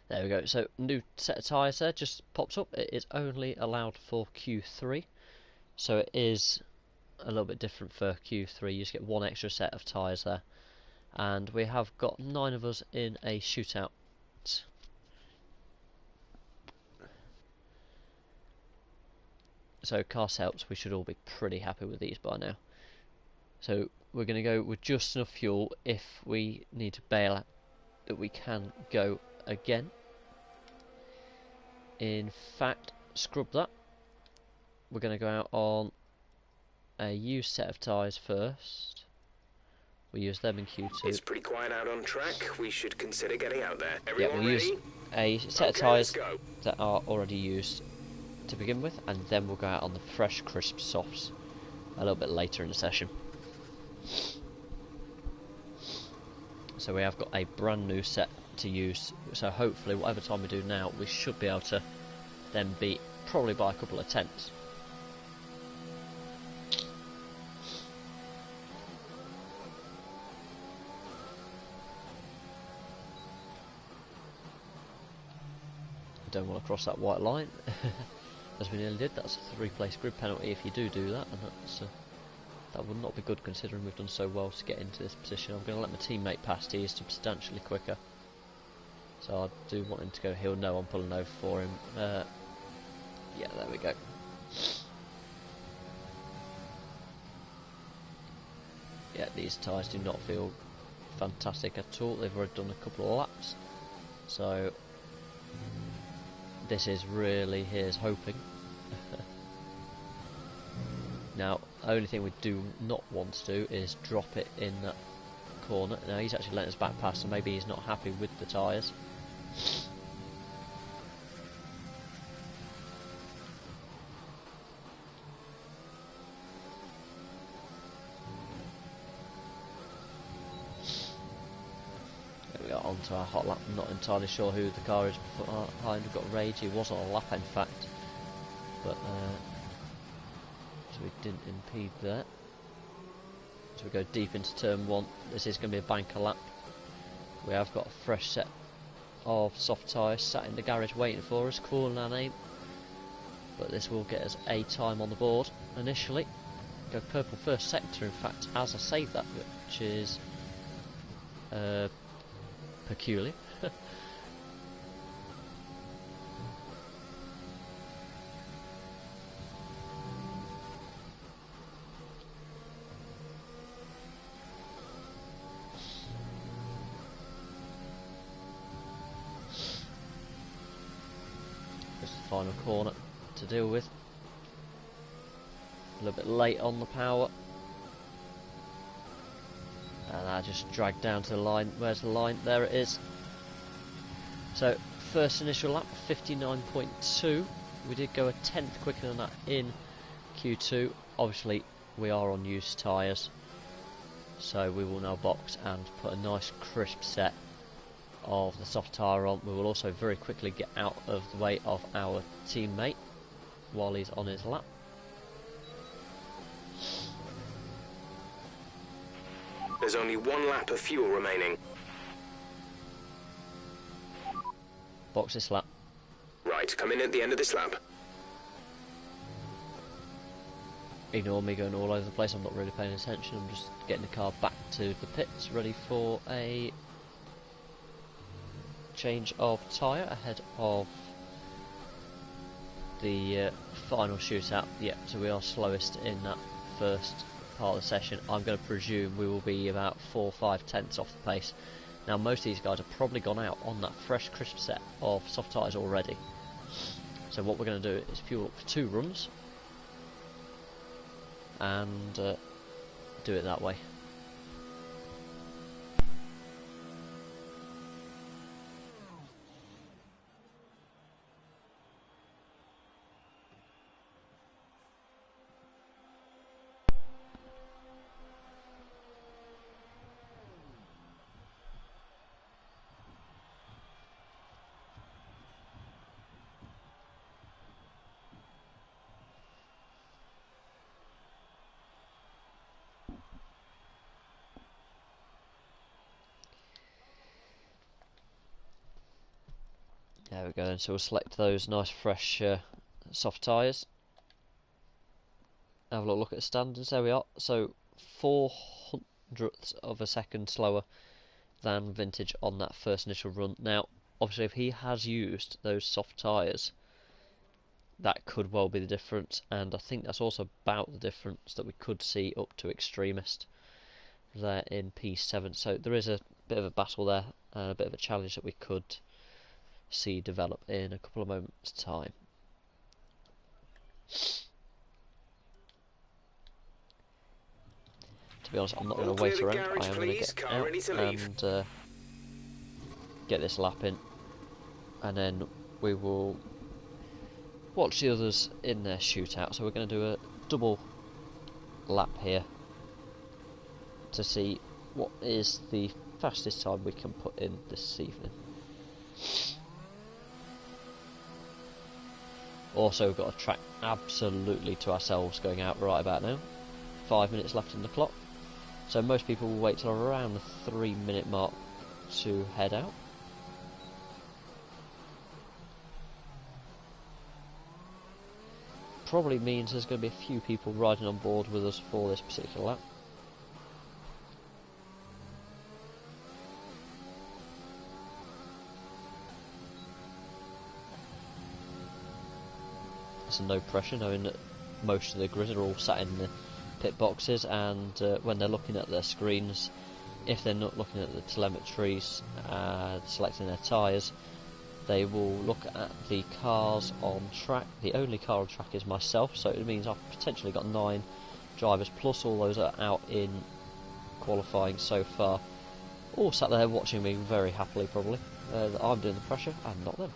There we go. So new set of tyres there just pops up. It is only allowed for Q3, so it is a little bit different for Q3. You just get one extra set of tyres there, and we have got 9 of us in a shootout. So cast helps. We should all be pretty happy with these by now. So we're going to go with just enough fuel. If we need to bail out, that we can go again. In fact, scrub that. We're going to go out on a used set of tyres first. We use them in Q2. It's pretty quiet out on track. We should consider getting out there. Yeah, Everyone we'll ready? use a set of tyres that are already used to begin with, and then we'll go out on the fresh, crisp softs a little bit later in the session. So we have got a brand new set to use, so hopefully whatever time we do now, we should be able to then beat probably by a couple of tenths. I don't want to cross that white line as we nearly did. That's a 3-place grid penalty if you do that, and that's that would not be good considering we've done so well to get into this position. I'm going to let my teammate pass. He is substantially quicker, so I do want him to go. He'll know I'm pulling over for him. Yeah, there we go. Yeah, these tyres do not feel fantastic at all. They've already done a couple of laps, so this is really here's hoping. Now, the only thing we do not want to do is drop it in that corner. Now, he's actually letting us back past, so maybe he's not happy with the tyres. There we are, onto our hot lap. I'm not entirely sure who the car is behind. We've got Rage. He was on a lap, in fact, but so we didn't impede that. So we go deep into turn 1. This is going to be a banker lap. We have got a fresh set of soft tyres sat in the garage waiting for us, calling our name. But this will get us a time on the board initially. Go purple first sector, in fact, as I say that, which is peculiar. final corner to deal with. A little bit late on the power. And I just dragged down to the line. Where's the line? There it is. So, first initial lap, 59.2. We did go a tenth quicker than that in Q2. Obviously, we are on used tyres. So we will now box and put a nice crisp set of the soft tyre on. We will also very quickly get out of the way of our teammate while he's on his lap. There's only 1 lap of fuel remaining. Box this lap. Right, come in at the end of this lap. Ignore me going all over the place, I'm not really paying attention, I'm just getting the car back to the pits, ready for a change of tyre ahead of the final shootout. Yep, so we are slowest in that first part of the session. I'm going to presume we will be about 4 or 5 tenths off the pace. Now most of these guys have probably gone out on that fresh crisp set of soft tyres already. So what we're going to do is fuel up for 2 runs and do it that way. There we go, and so we'll select those nice fresh soft tyres. Have a little look at the standards, there we are. So 0.04 of a second slower than vintage on that first initial run. Now, obviously if he has used those soft tyres, that could well be the difference, and I think that's also about the difference that we could see up to Extremist there in P7. So there is a bit of a battle there, and a bit of a challenge that we could see develop in a couple of moments' time. To be honest, I'm not going to wait around. I am going to get out and get this lap in, and then we will watch the others in their shootout. So we're going to do a double lap here to see what is the fastest time we can put in this evening. Also, we've got a track absolutely to ourselves going out right about now. 5 minutes left on the clock. So most people will wait till around the 3-minute mark to head out. Probably means there's going to be a few people riding on board with us for this particular lap. There's no pressure, knowing that most of the grid are all sat in the pit boxes, and when they're looking at their screens, if they're not looking at the telemetries, selecting their tyres, they will look at the cars on track. The only car on track is myself, so it means I've potentially got 9 drivers, plus all those that are out in qualifying so far, all sat there watching me very happily probably. That I'm doing the pressure and not them.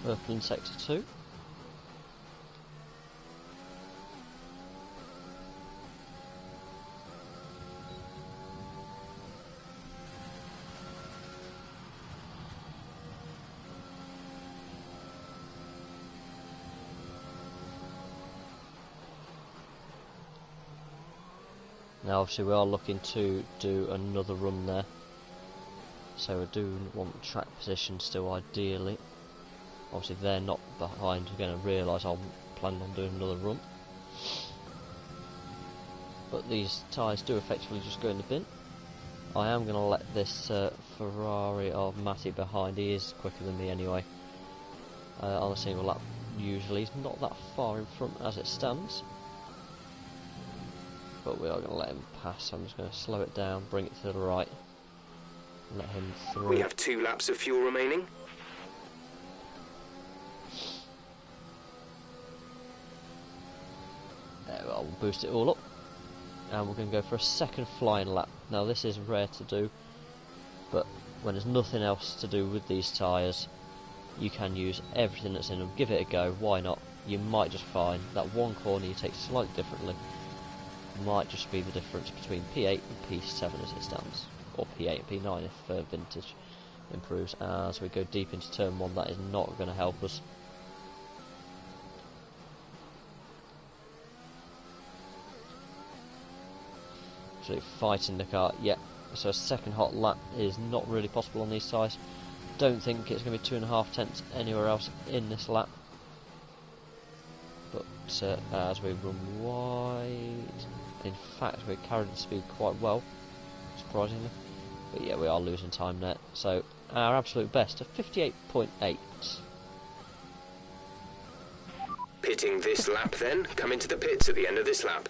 Purple in sector 2. Now obviously we are looking to do another run there, so we do want track position still ideally. Obviously they're not behind, we're going to realise I'm planning on doing another run. But these tyres do effectively just go in the bin. I am going to let this Ferrari of Matty behind. He is quicker than me anyway. On a single lap usually he's not that far in front as it stands. But we are going to let him pass. I'm just going to slow it down, bring it to the right, let him through. We have 2 laps of fuel remaining. There, we'll boost it all up. And we're going to go for a second flying lap. Now this is rare to do, but when there's nothing else to do with these tyres, you can use everything that's in them. Give it a go, why not? You might just find that one corner you take slightly differently might just be the difference between P8 and P7 as it stands, or P8 and P9 if vintage improves. As we go deep into turn 1, that is not going to help us. Actually fighting the car, yeah, so a second hot lap is not really possible on these tyres. Don't think it's going to be 2.5 tenths anywhere else in this lap. But as we run wide, in fact we're carrying the speed quite well, surprisingly. But yeah, we are losing time there. So our absolute best of 58.8. Pitting this lap then. Come into the pits at the end of this lap.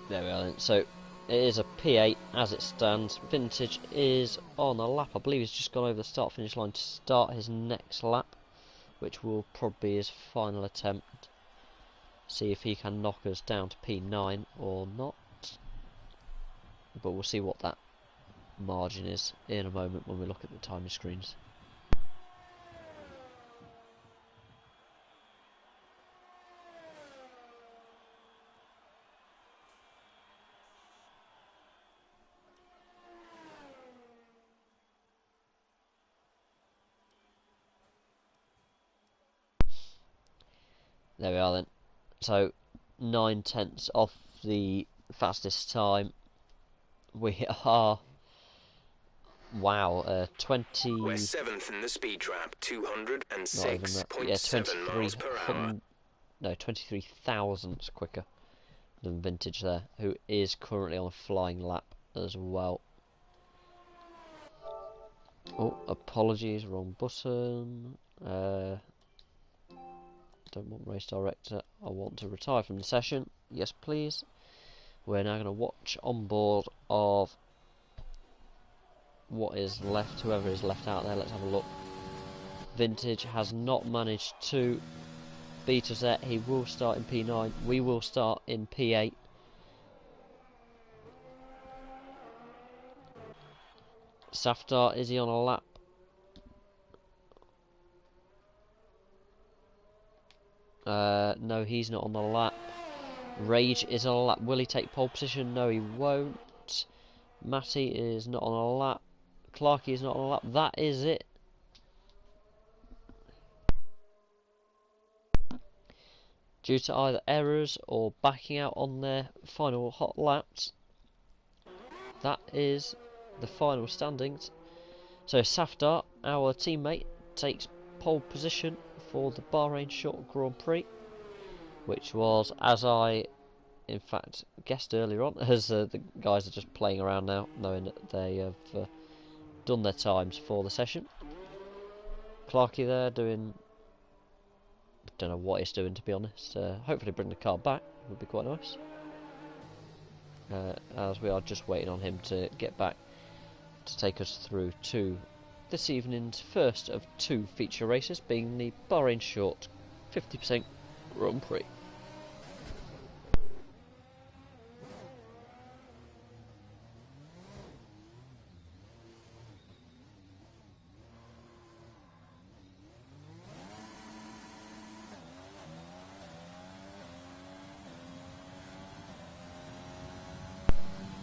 There we are then. So it is a P8 as it stands. Vintage is on a lap. I believe he's just gone over the start finish line to start his next lap, which will probably be his final attempt. See if he can knock us down to P9 or not. But we'll see what that margin is in a moment when we look at the timing screens. There we are then. So 9 tenths off the fastest time. We are, wow, 20. We're 7th in the speed trap, Not even that. Yeah, 206.7 miles per hour. No, 23 thousandths quicker than Vintage there, who is currently on a flying lap as well. Oh, apologies, wrong button. Don't want race director. I want to retire from the session. Yes, please. We're now going to watch on board of what is left, whoever is left out there. Let's have a look. Vintage has not managed to beat us there. He will start in P9. We will start in P8. Safdar, is he on a lap? No, he's not on the lap. Rage is on a lap. Will he take pole position? No, he won't. Matty is not on a lap. Clarkey is not on a lap. That is it. Due to either errors or backing out on their final hot laps, that is the final standings. So Safdar, our teammate, takes pole position for the Bahrain Short Grand Prix, which was, as I in fact guessed earlier on, as the guys are just playing around now, knowing that they have done their times for the session. Clarkey there doing, don't know what he's doing, to be honest. Hopefully bring the car back would be quite nice. As we are just waiting on him to get back to take us through to this evening's first of 2 feature races, being the Bahrain Short 50% Grand Prix.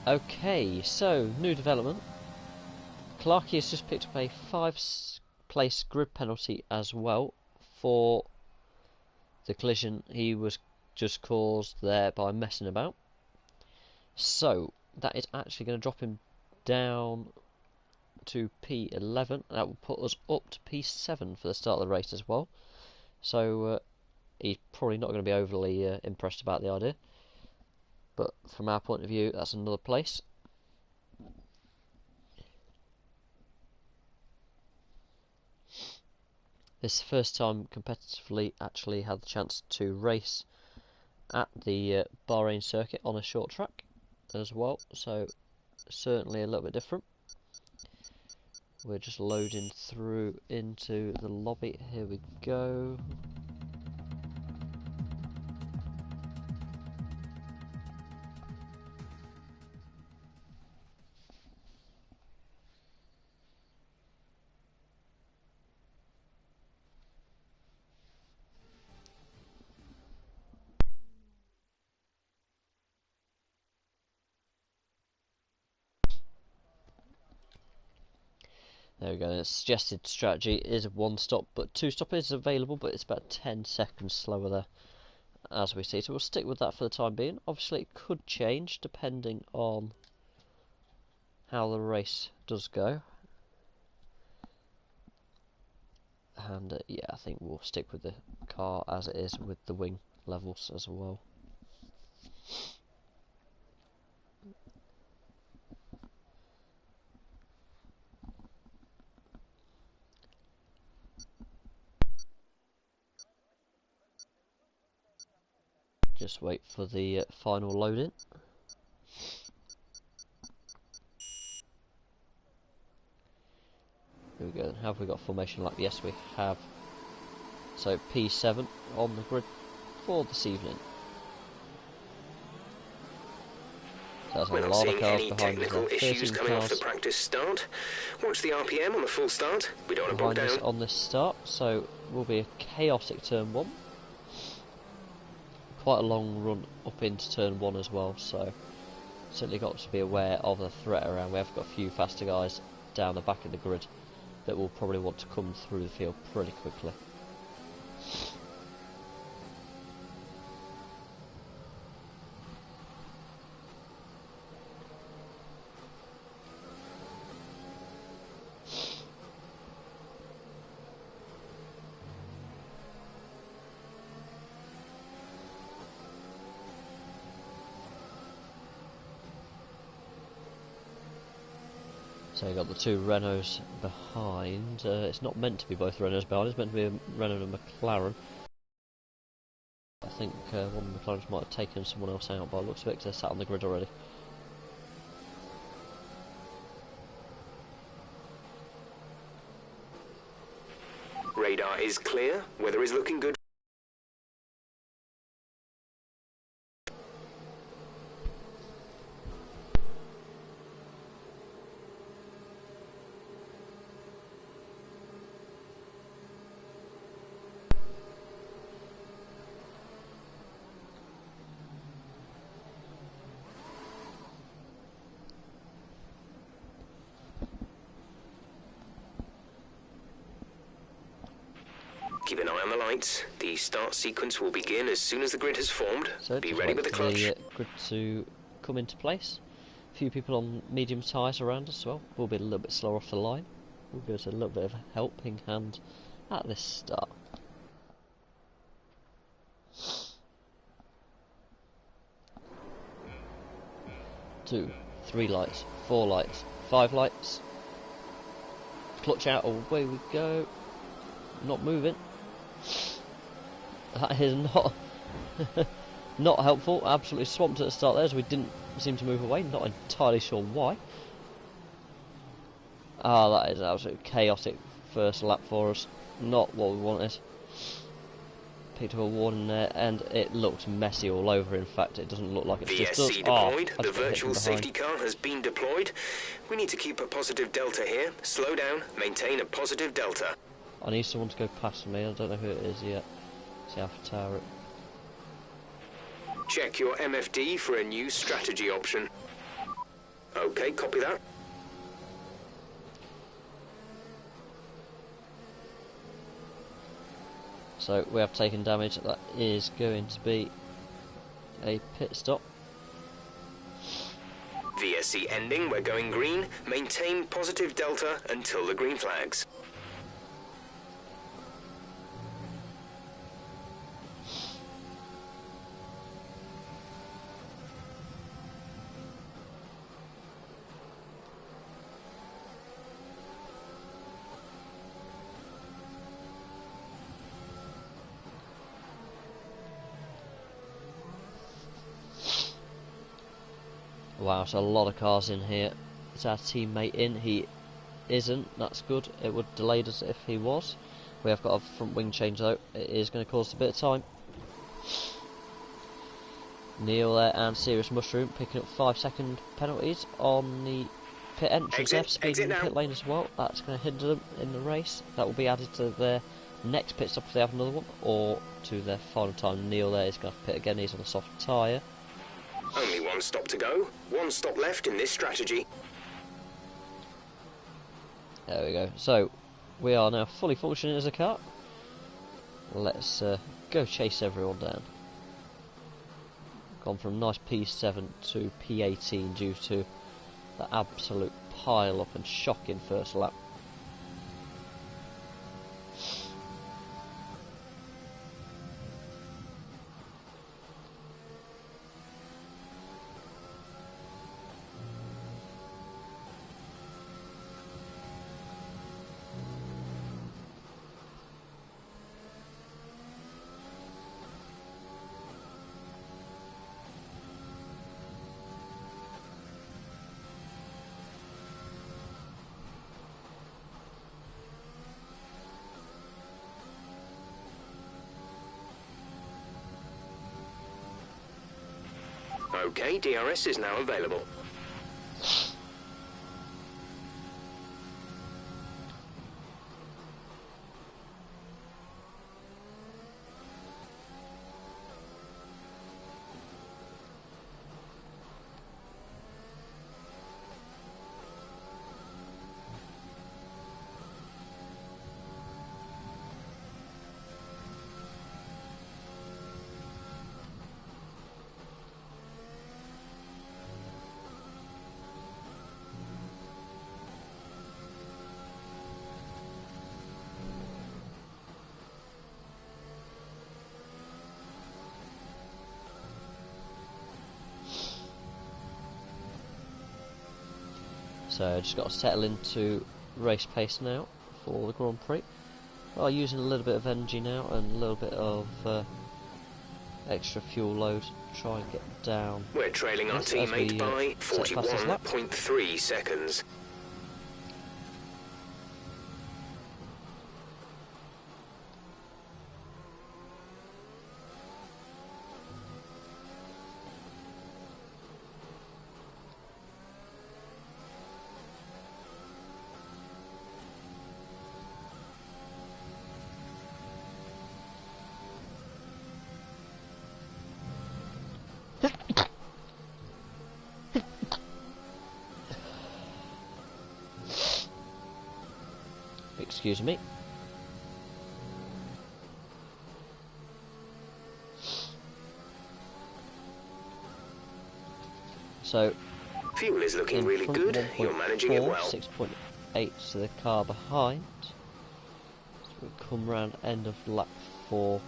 Okay, so new development. Clarkey has just picked up a 5th-place grid penalty as well for the collision he was just caused there by messing about. So that is actually going to drop him down to P11. That will put us up to P7 for the start of the race as well. So he's probably not going to be overly impressed about the idea. But from our point of view, that's another place. This is the first time competitively actually had the chance to race at the Bahrain circuit on a short track as well, so certainly a little bit different. We're just loading through into the lobby. Here we go. There we go. The suggested strategy is 1 stop, but 2 stop is available, but it's about 10 seconds slower there, as we see. So we'll stick with that for the time being. Obviously, it could change depending on how the race does go. And yeah, I think we'll stick with the car as it is with the wing levels as well. Just wait for the final loading. Here we go. Have we got formation lap? Yes, we have. So P7 on the grid for this evening. So there's We're a not lot of seeing cars any behind us technical there. issues 13 coming off the cars practice start. Watch the RPM on the full start. We don't want to bog behind us down. on this start, so will be a chaotic turn 1. Quite a long run up into turn 1 as well, so certainly got to be aware of the threat around. We have got a few faster guys down the back of the grid that will probably want to come through the field pretty quickly. So you got the 2 Renaults behind. It's not meant to be both Renaults behind, it's meant to be a Renault and a McLaren. I think one of the McLarens might have taken someone else out, but it looks like they're sat on the grid already. Radar is clear. Weather is looking good. Keep an eye on the lights. The start sequence will begin as soon as the grid has formed. So Be just ready wait with the for clutch. the grid to come into place. A few people on medium tyres around us as well. We'll be a little bit slower off the line. We'll give us a little bit of a helping hand at this start. 2, 3 lights, 4 lights, 5 lights. Clutch out, away we go. Not moving. That is not not helpful. Absolutely swamped at the start there as we didn't seem to move away. Not entirely sure why. Ah, that is absolutely chaotic first lap for us. Not what we wanted. Picked up a warning there, and it looks messy all over. In fact, it doesn't look like it's just us. VSC deployed. Oh, The virtual safety car has been deployed. We need to keep a positive delta here. Slow down. Maintain a positive delta. I need someone to go past me. I don't know who it is yet. See Alpha Tower. Check your MFD for a new strategy option. Okay, copy that. So we have taken damage. That is going to be a pit stop. VSC ending, we're going green. Maintain positive delta until the green flags. Wow, it's a lot of cars in here. Is our teammate in? He isn't. That's good. It would delay us if he was. We have got a front wing change though. It is going to cause a bit of time. Neil there and Serious Mushroom picking up 5-second penalties on the pit entrance there, speeding in the pit lane as well. That's going to hinder them in the race. That will be added to their next pit stop if they have another one, or to their final time. Neil there is going to pit again. He's on a soft tyre. Only one stop to go. One stop left in this strategy. There we go. So we are now fully functioning as a car. Let's go chase everyone down. Gone from nice P7 to P18 due to the absolute pile up and shocking first lap. Okay, DRS is now available. So just got to settle into race pace now for the Grand Prix. Well, using a little bit of energy now and a little bit of extra fuel load to try and get down. We're trailing our teammate by 41.3 seconds. Excuse me. So fuel is looking really good. You're managing it well. 6.8 to the car behind. So we come round end of lap 4.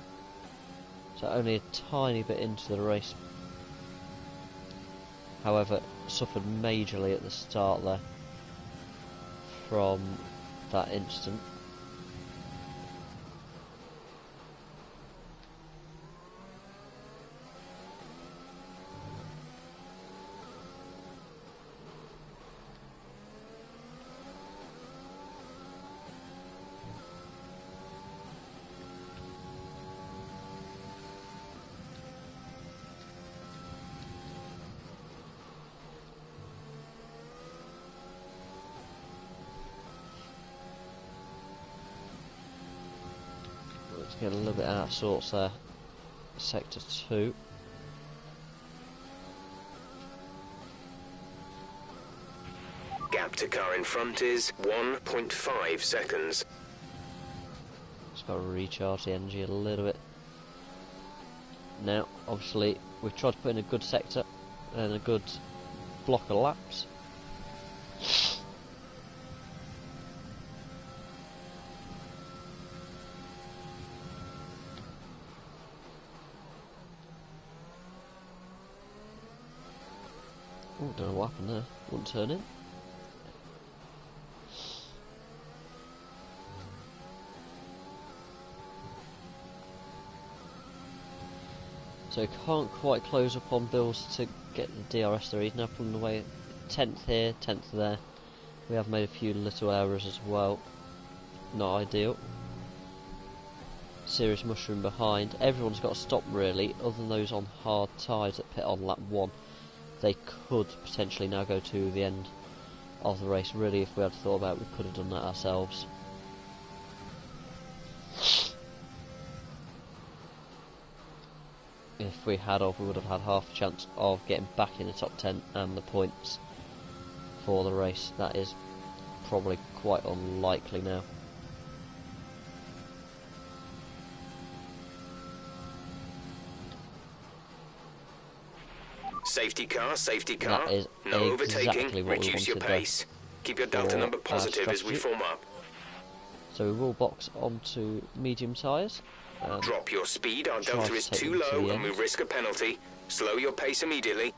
So only a tiny bit into the race. However, suffered majorly at the start there from that instant. Let's get a little bit out of sorts there. Sector 2. gap to car in front is 1.5 seconds. Just got to recharge the energy a little bit. Now, obviously, we've tried to put in a good sector and a good block of laps. Oh, don't know what happened there. Wouldn't turn in. So can't quite close up on Bills to get the DRS there. He's now pulling away 10th here, 10th there. We have made a few little errors as well. Not ideal. Serious mushroom behind. Everyone's got to stop really, other than those on hard tyres that pit on lap 1. They could potentially now go to the end of the race. Really, if we had thought about it, we could have done that ourselves. If we had, we would have had half a chance of getting back in the top 10 and the points for the race. That is probably quite unlikely now. Safety car, That is no exactly overtaking, what we reduce your wanted pace. Keep your delta number our positive as we strategy. form up. So we will box onto medium tyres. Drop your speed, our try delta to is take too them to low the and we end. risk a penalty. Slow your pace immediately.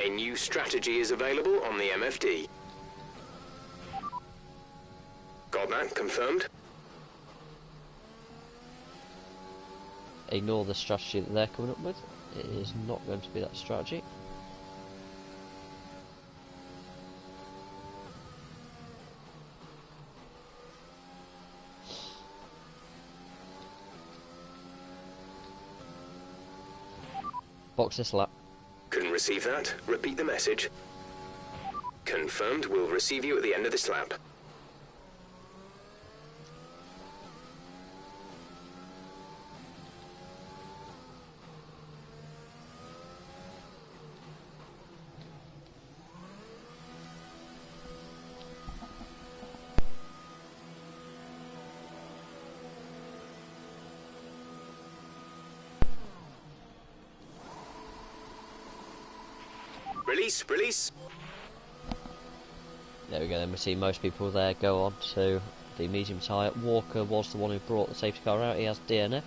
A new strategy is available on the MFD. Got that, confirmed? Ignore the strategy that they're coming up with. It is not going to be that strategy. Box this lap. Couldn't receive that. Repeat the message. Confirmed, we'll receive you at the end of this lap. Release, release. There we go, then we see most people there go on to the medium tyre. Walker was the one who brought the safety car out. He has DNF'd.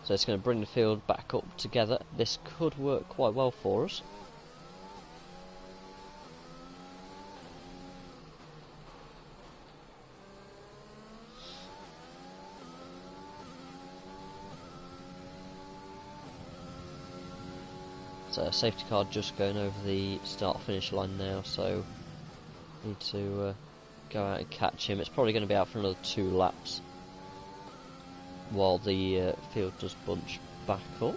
So it's going to bring the field back up together. This could work quite well for us. So safety car just going over the start-finish line now, so need to go out and catch him. It's probably going to be out for another 2 laps while the field does bunch back up.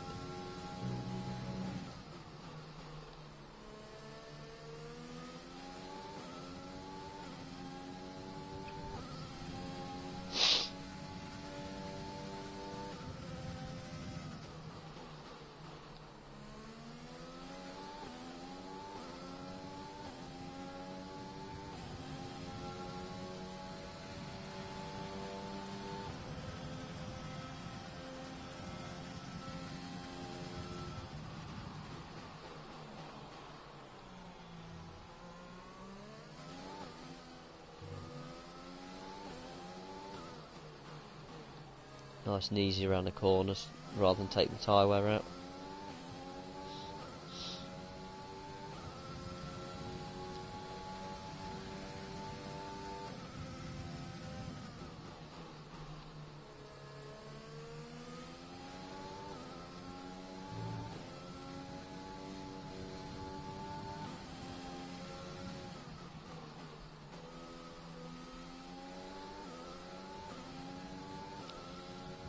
Nice and easy around the corners rather than take the tyre wear out.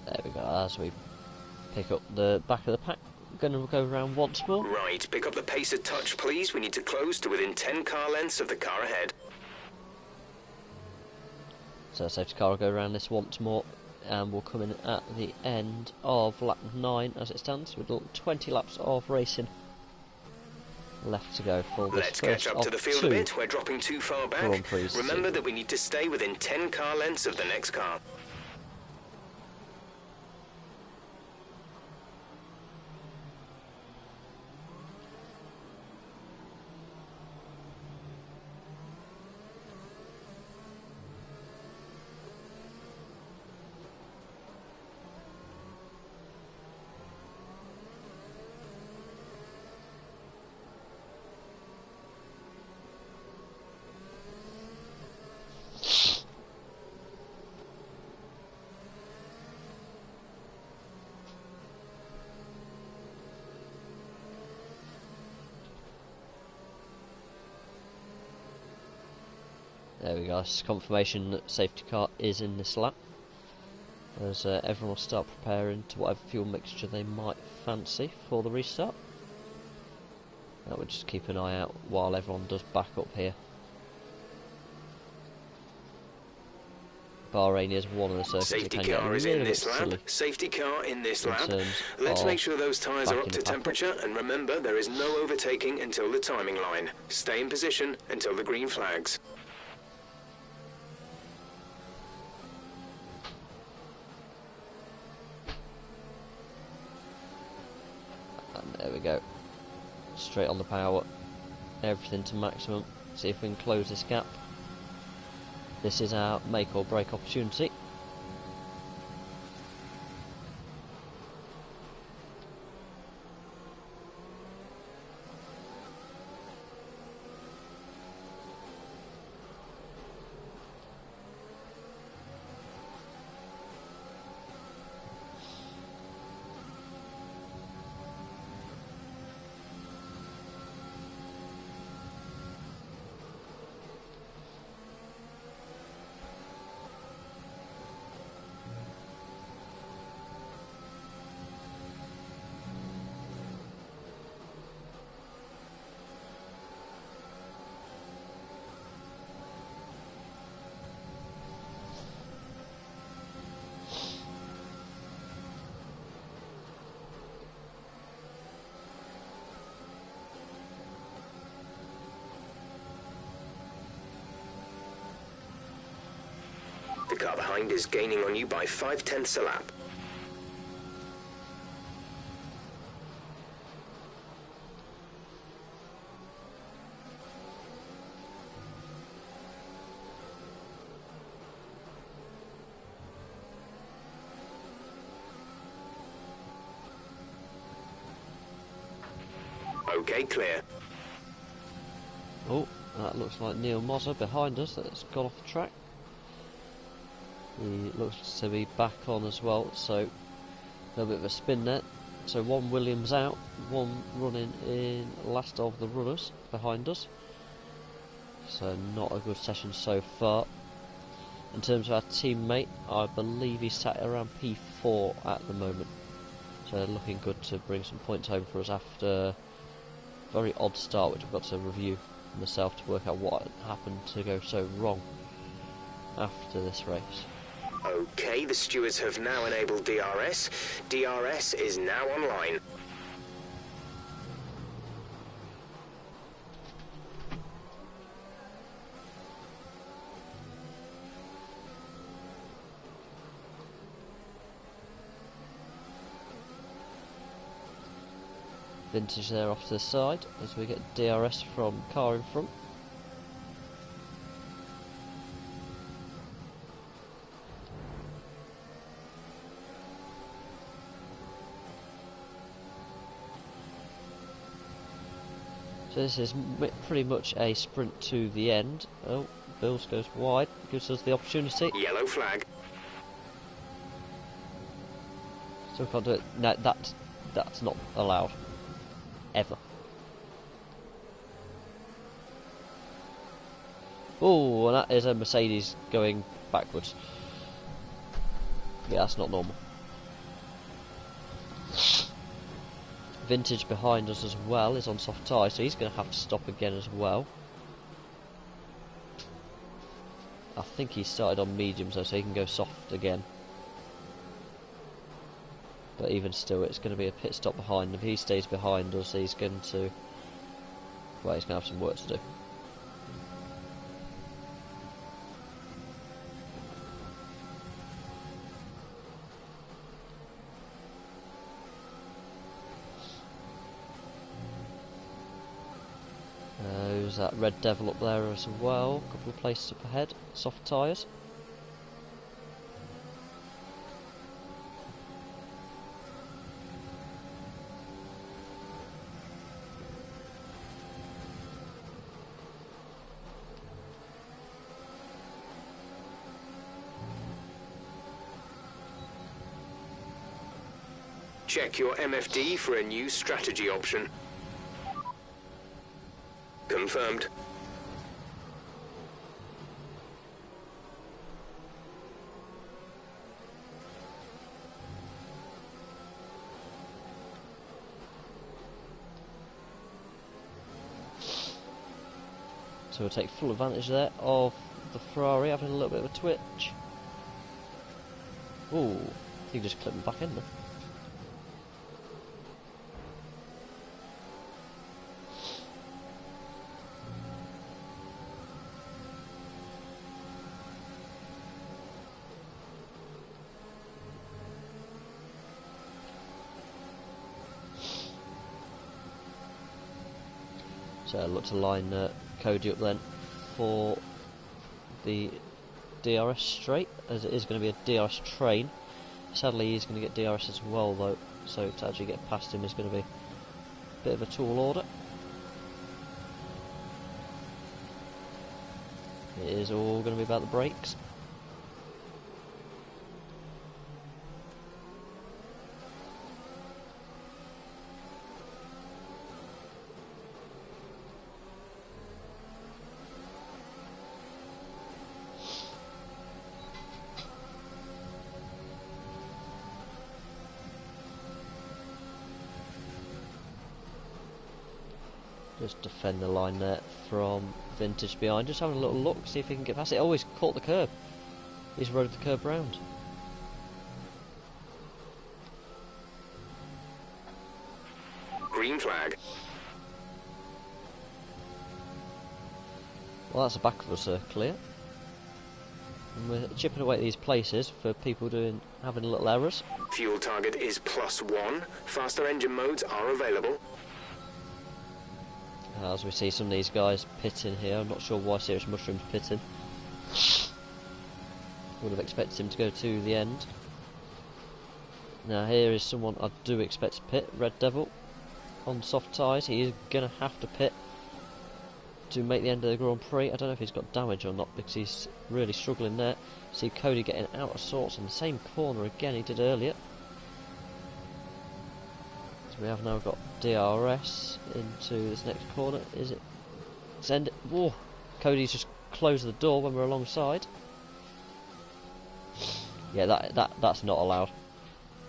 There we go, as we pick up the back of the pack, going to go around once more. Right, pick up the pace a touch, please. We need to close to within 10 car lengths of the car ahead. So safety car will go around this once more. and we'll come in at the end of lap 9 as it stands, with 20 laps of racing left to go for this Let's first catch up of to the field a two bit. We're dropping too far back. Grand Prix Remember that we need to stay within 10 car lengths of the next car. There we go, it's confirmation that safety car is in this lap. As everyone will start preparing to whatever fuel mixture they might fancy for the restart. We'll just keep an eye out while everyone does back up here. Bahrain is one of the circuits that Safety can get a car is little in bit this silly lap. Safety car in this in lap. terms Let's of make sure those tyres are up backing to it back up. temperature, and remember there is no overtaking until the timing line. Stay in position until the green flags. And there we go. Straight on the power. Everything to maximum. See if we can close this gap. This is our make or break opportunity. The car behind is gaining on you by 0.5 a lap. Okay, clear. Oh, that looks like Neil Mozza behind us that's gone off the track. He looks to be back on as well, so a little bit of a spin there. So one Williams out, one running in last of the runners behind us. So not a good session so far. In terms of our teammate, I believe he's sat around P4 at the moment. So looking good to bring some points home for us after a very odd start, which I've got to review myself to work out what happened to go so wrong after this race. Okay, the stewards have now enabled DRS. DRS is now online. Vintage there off to the side as we get DRS from car in front. So this is pretty much a sprint to the end. Oh, Bills goes wide, gives us the opportunity. Yellow flag. Still can't do it. No, that's not allowed. Ever. Oh, and that is a Mercedes going backwards. Yeah, that's not normal. Vintage behind us as well is on soft tyre, so he's going to have to stop again as well. I think he started on mediums though, so he can go soft again. But even still, it's going to be a pit stop behind. If he stays behind us, he's going to... well, he's going to have some work to do. There's that Red Devil up there as well. A couple of places up ahead. Soft tyres. Check your MFD for a new strategy option. Confirmed. So we'll take full advantage there of the Ferrari having a little bit of a twitch. Ooh, he just clipped me back in there. So I'll look to line Cody up then for the DRS straight, as it is going to be a DRS train. Sadly he's going to get DRS as well though, so to actually get past him is going to be a bit of a tall order. It is all going to be about the brakes. Just defend the line there from Vintage behind. Just having a little look, see if he can get past it. Oh, he's caught the curb. He's rode the curb round. Green flag. Well, that's the back of us clear. And we're chipping away at these places for people having little errors. Fuel target is +1. Faster engine modes are available. As we see some of these guys pitting here, I'm not sure why Serious Mushroom's pitting. Would have expected him to go to the end. Now here is someone I do expect to pit, Red Devil, on soft tyres. He is going to have to pit to make the end of the Grand Prix. I don't know if he's got damage or not because he's really struggling there. See Cody getting out of sorts in the same corner again he did earlier. We have now got DRS into this next corner. Is it? Send it. Whoa! Cody's just closed the door when we're alongside. Yeah, that's not allowed.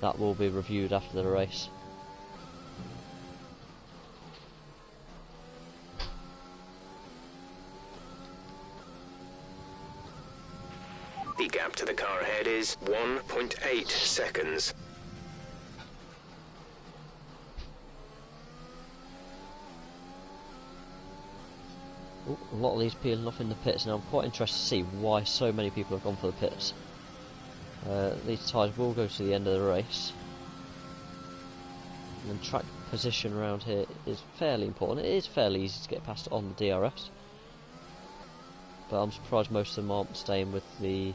That will be reviewed after the race. The gap to the car ahead is 1.8 seconds. Ooh, a lot of these peeling off in the pits. Now I'm quite interested to see why so many people have gone for the pits. These tyres will go to the end of the race. And track position around here is fairly important. It is fairly easy to get past on the DRS. But I'm surprised most of them aren't staying with the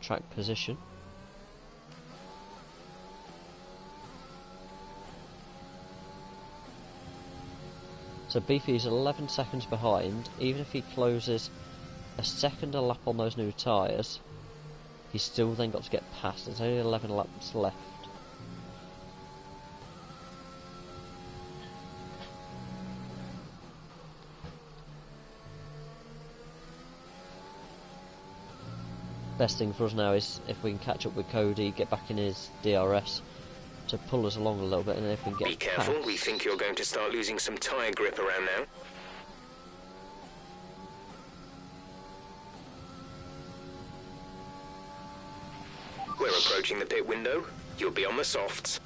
track position. So Beefy's 11 seconds behind. Even if he closes a second a lap on those new tyres, he's still then got to get past. There's only 11 laps left. Best thing for us now is if we can catch up with Cody, get back in his DRS to pull us along a little bit, and then if we can get Be careful, past. we think you're going to start losing some tyre grip around now. We're approaching the pit window. You'll be on the softs.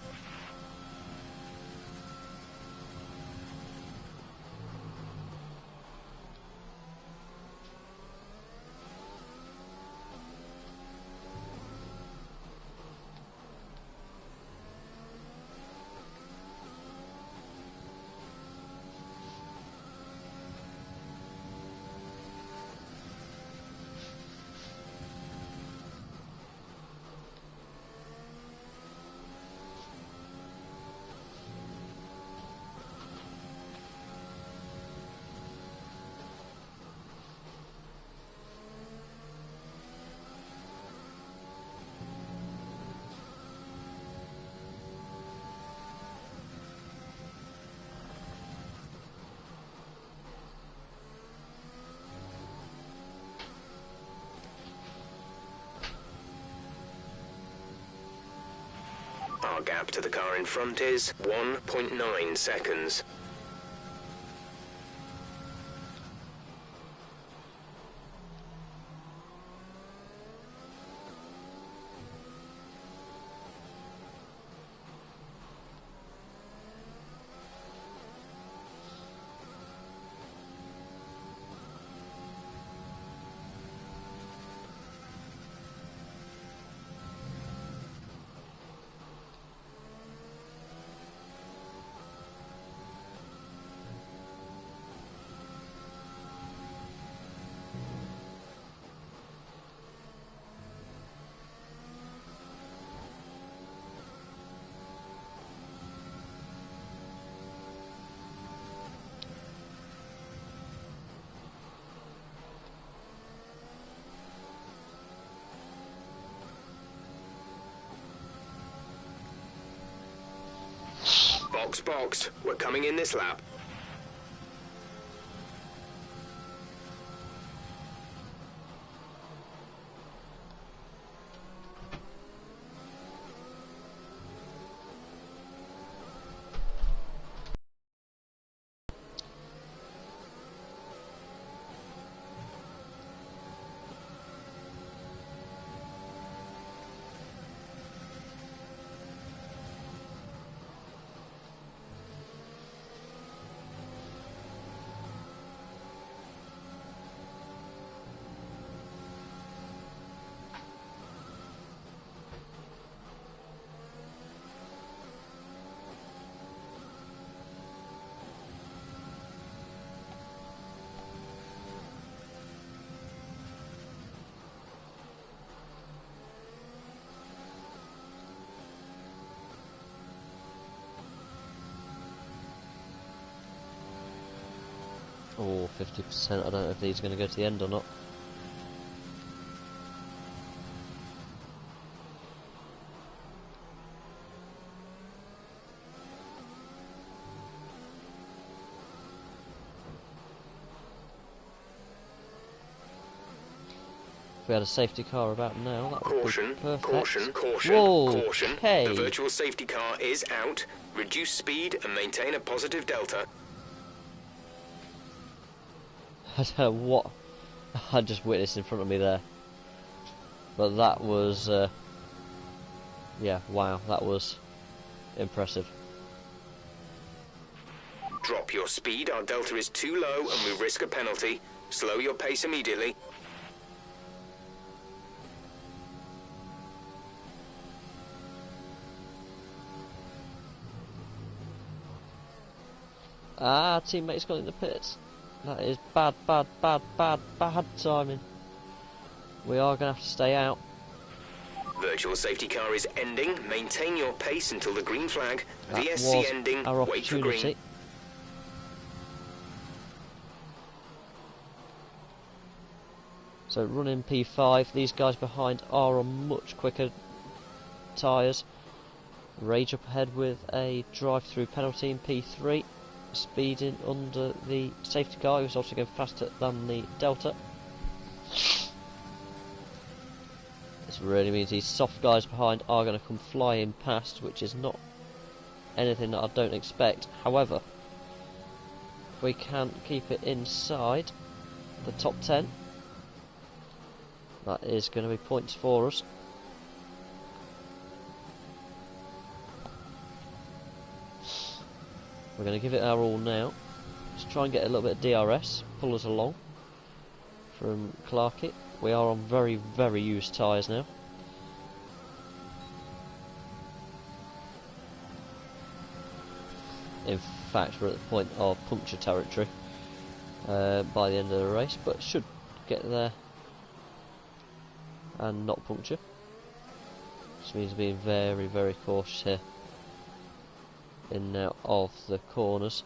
Our gap to the car in front is 1.9 seconds. Box. We're coming in this lap. Oh, 50%. I don't know if these are going to go to the end or not. If we had a safety car about now, that would be perfect. Caution. Whoa, hey. The virtual safety car is out. Reduce speed and maintain a positive delta. I don't know what I just witnessed in front of me there. But that was, yeah, wow, that was impressive. Drop your speed, our delta is too low and we risk a penalty. Slow your pace immediately. Ah, teammate's got in the pits. That is bad timing. We are going to have to stay out. Virtual safety car is ending. Maintain your pace until the green flag. That VSC was ending. our Wait for green. opportunity. So running P5, these guys behind are on much quicker tyres. Rage up ahead with a drive-through penalty in P3. Speeding under the safety car, who's also going faster than the Delta. This really means these soft guys behind are going to come flying past, which is not anything that I don't expect. However, if we can keep it inside the top 10, that is going to be points for us. We're going to give it our all now. Let's try and get a little bit of DRS, pull us along from Clarkey. We are on very, very used tyres now. In fact, we're at the point of puncture territory by the end of the race, but should get there and not puncture. This means being very, very cautious here in and out of the corners.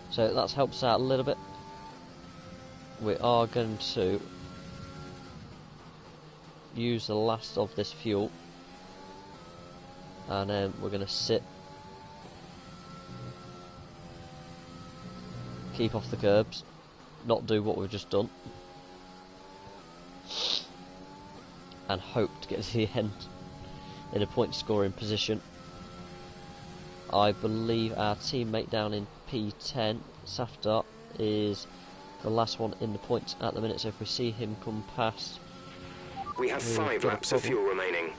So that's helped us out a little bit. We are going to use the last of this fuel, and then we're going to sit, keep off the curbs, not do what we've just done, and hope to get to the end in a point scoring position. I believe our teammate down in P10, Safdar, is the last one in the points at the minute, so if we see him come past, we have 5 laps of fuel remaining.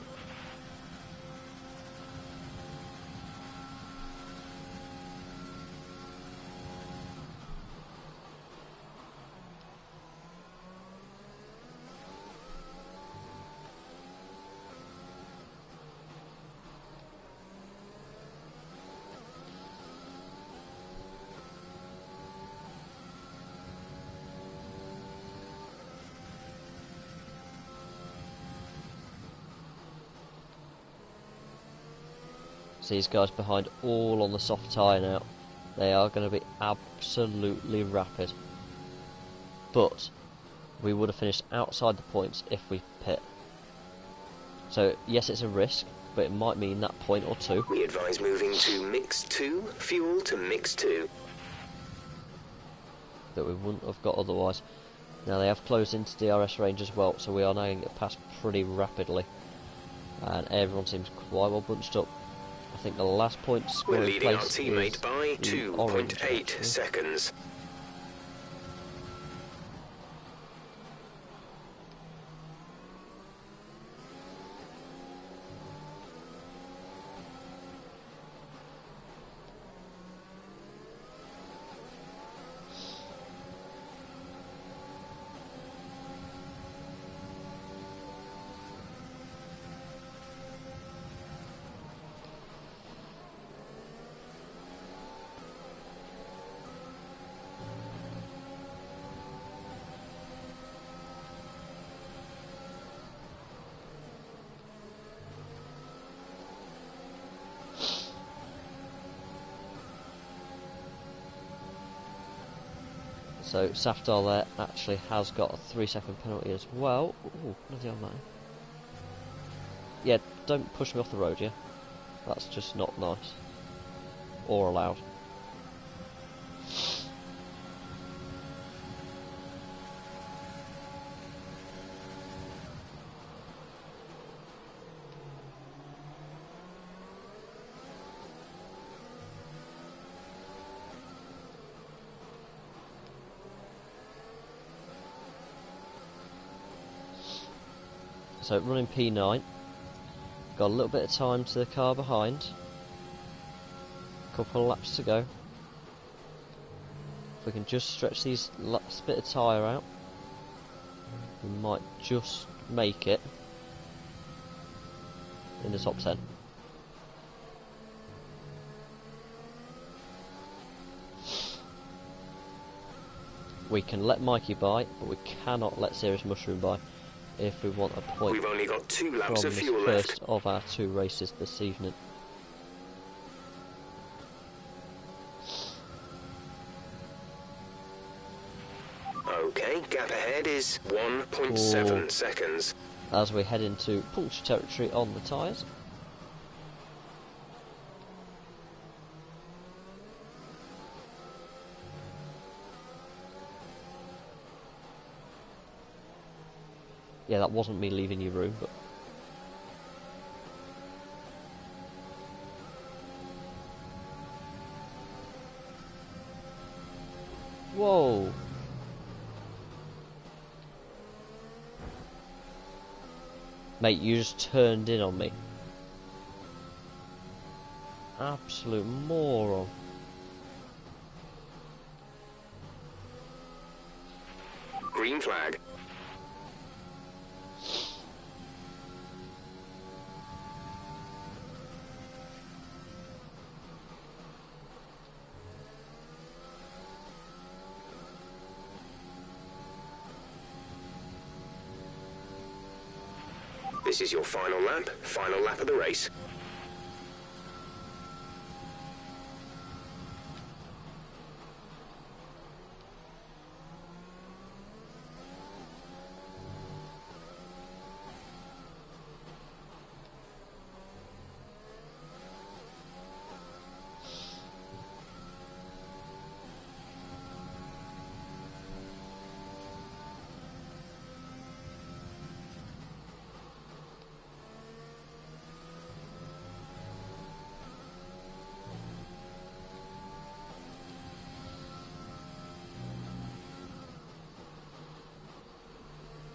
See these guys behind all on the soft tyre now. They are going to be absolutely rapid. But we would have finished outside the points if we pit. So yes, it's a risk, but it might mean that point or two. We advise moving to mix 2, fuel to mix 2. That we wouldn't have got otherwise. Now they have closed into DRS range as well, so we are now going to get past pretty rapidly. And everyone seems quite well bunched up. I think the last point scoring We're leading our place teammate by 2.8 seconds. So Safdar there actually has got a 3-second penalty as well. Ooh, nothing on that. Yeah, don't push me off the road, yeah? That's just not nice. Or allowed. So running P9, got a little bit of time to the car behind, couple of laps to go. If we can just stretch these last bit of tyre out, we might just make it in the top 10. We can let Mikey by, but we cannot let Serious Mushroom by if we want a point. We've only got 2 laps from of this fuel first left. of our 2 races this evening. Okay, gap ahead is 1.7 seconds. As we head into puncture territory on the tyres. Yeah, that wasn't me leaving you room, but... Whoa! Mate, you just turned in on me. Absolute moron. Green flag. This is your final lap of the race.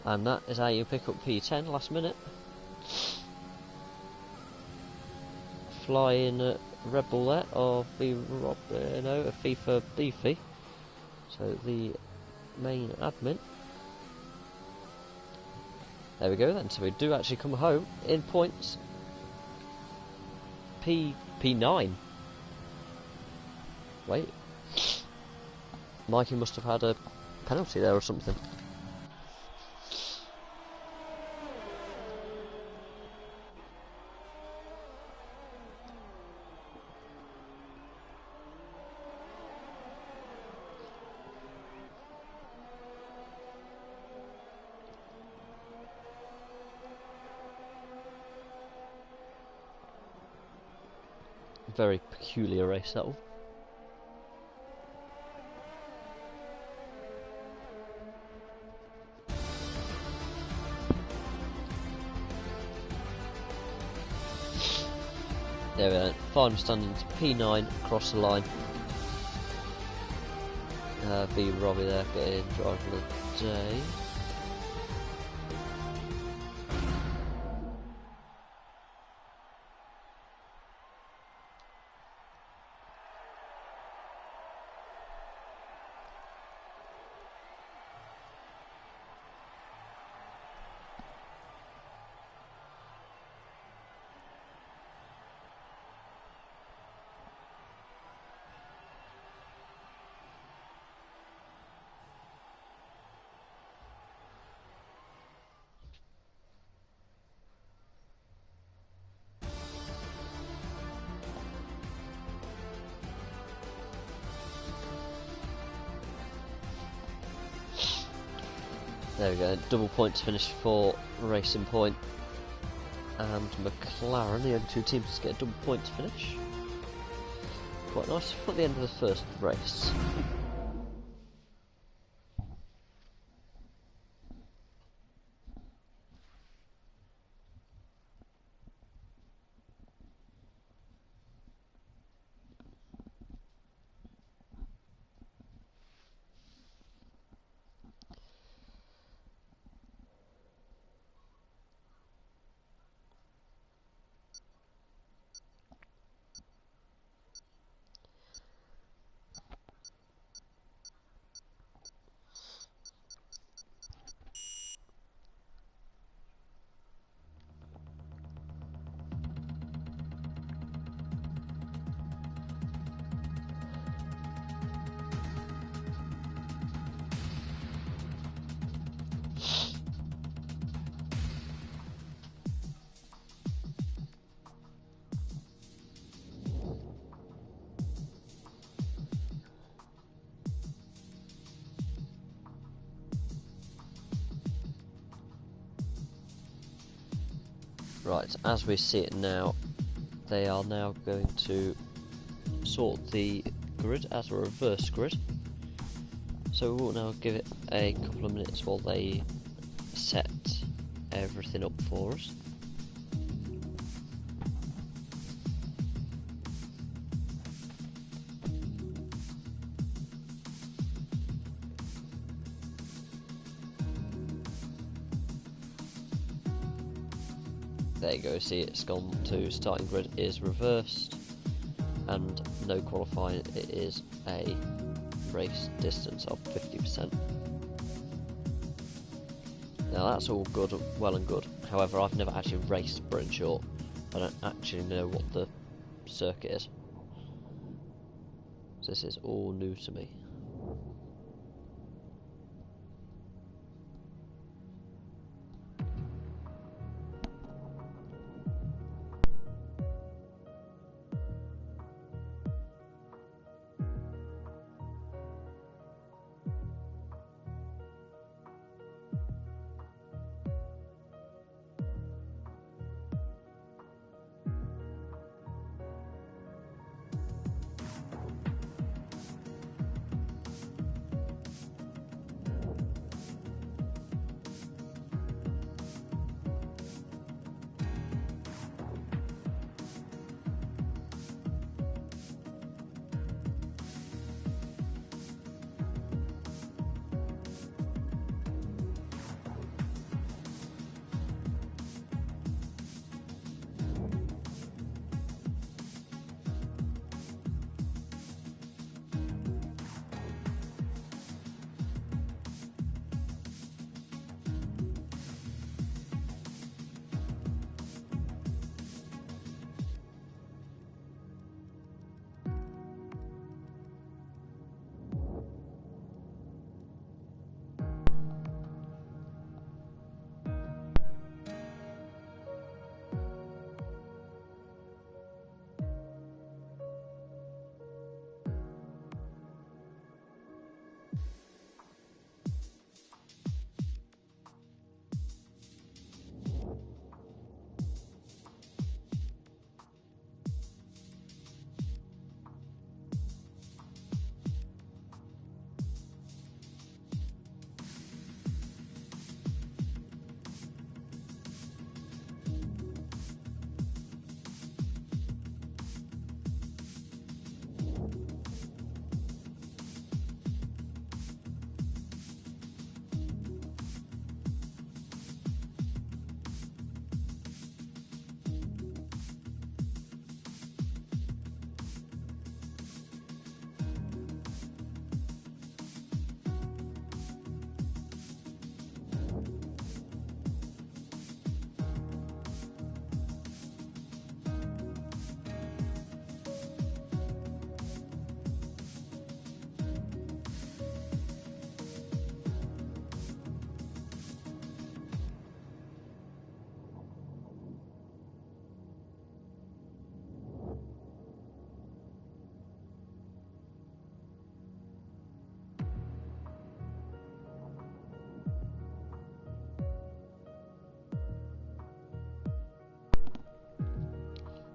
And that is how you pick up P10 last minute. Flying Red Bull there, or a FIFA Beefy. So the main admin. There we go then, so we do actually come home in points. P9. Wait. Mikey must have had a penalty there or something. Very peculiar race that one. There we go. Final standings P9 across the line. V Robbie there getting driver of the day. There we go, double points finish for Racing Point and McLaren, the only two teams to get a double points finish. Quite nice for the end of the first race. Right, as we see it now, they are now going to sort the grid as a reverse grid. So we will now give it a couple of minutes while they set everything up for us. There you go, see it's gone to starting grid is reversed, and no qualifying, it is a race distance of 50%. Now that's all good, well and good, however I've never actually raced Britain Short. I don't actually know what the circuit is. So this is all new to me.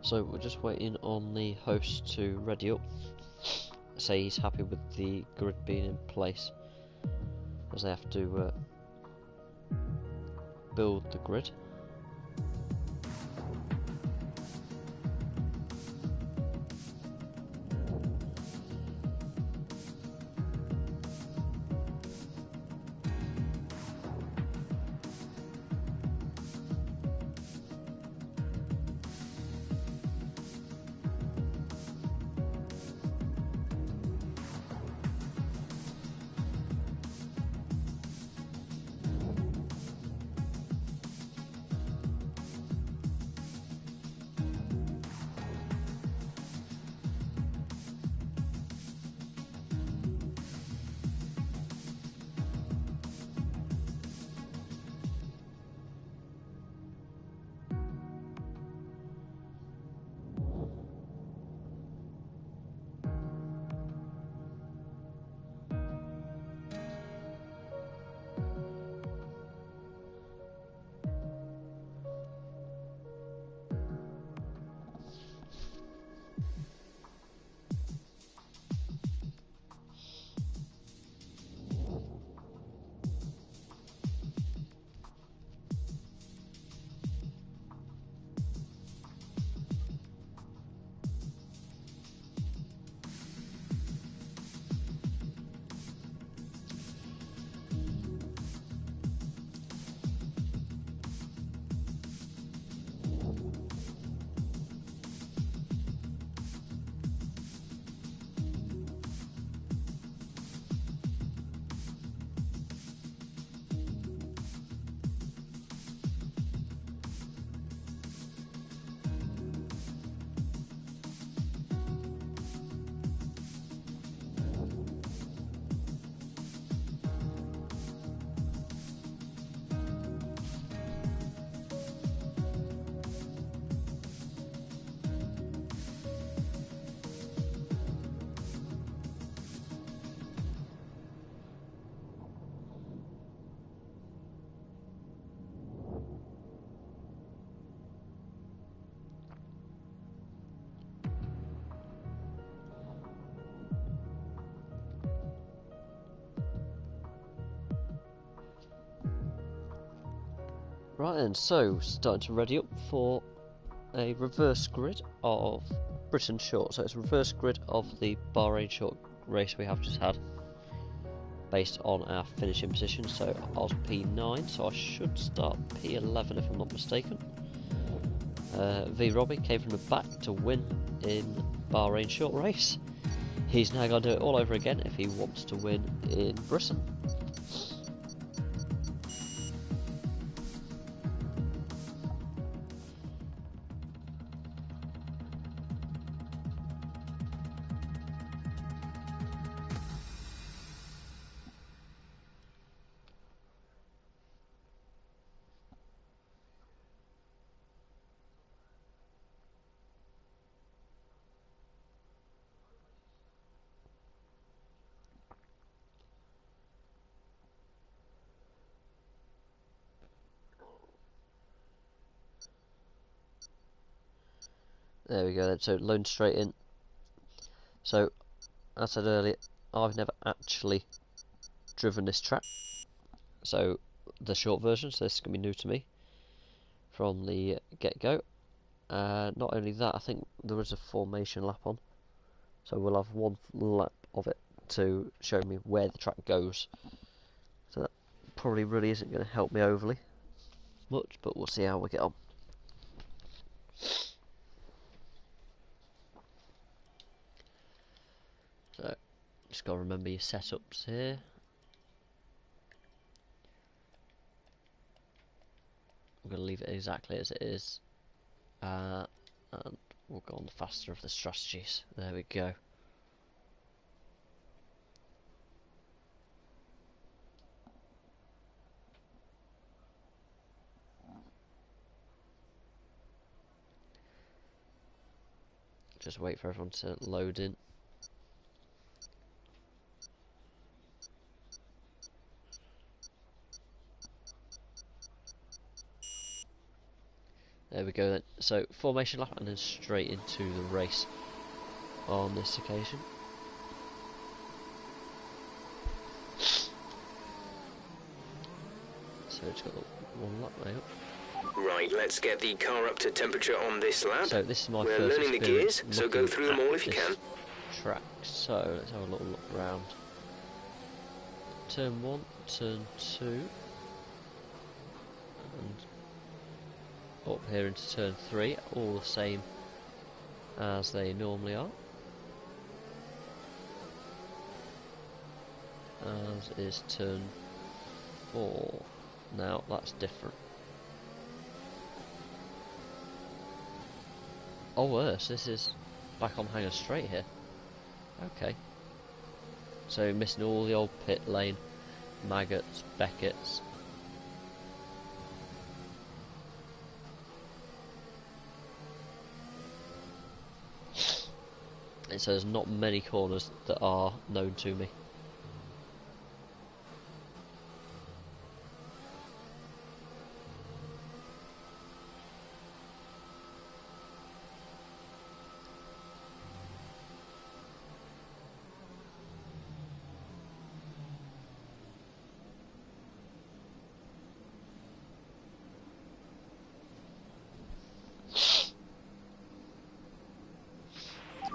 So we're just waiting on the host to ready up, say he's happy with the grid being in place, as they have to build the grid. Right then, so starting to ready up for a reverse grid of Britain Short. So it's a reverse grid of the Bahrain Short race we have just had, based on our finishing position. So I was P9, so I should start P11 if I'm not mistaken. V Robbie came from the back to win in Bahrain Short race. He's now going to do it all over again if he wants to win in Britain. There we go then, so load straight in. So, as I said earlier, I've never actually driven this track, so the short version, so this is going to be new to me from the get-go. Not only that, I think there is a formation lap on, so we'll have one lap of it to show me where the track goes. So that probably really isn't going to help me overly much, but we'll see how we get on. So, just got to remember your setups here. I'm going to leave it exactly as it is, and we'll go on the faster of the strategies. There we go. Just wait for everyone to load in. There we go then. So formation lap and then straight into the race on this occasion. So just got one lap now. Right, let's get the car up to temperature on this lap. So this is my We're first learning the experience gears, so go through them all if you can. Track. So let's have a little look round. Turn 1, turn 2, and up here into turn 3, all the same as they normally are. As is turn 4. Now that's different. Oh, worse, this is back on Hanger Straight here. Okay. So missing all the old pit lane, maggots, Beckett's. And so there's not many corners that are known to me.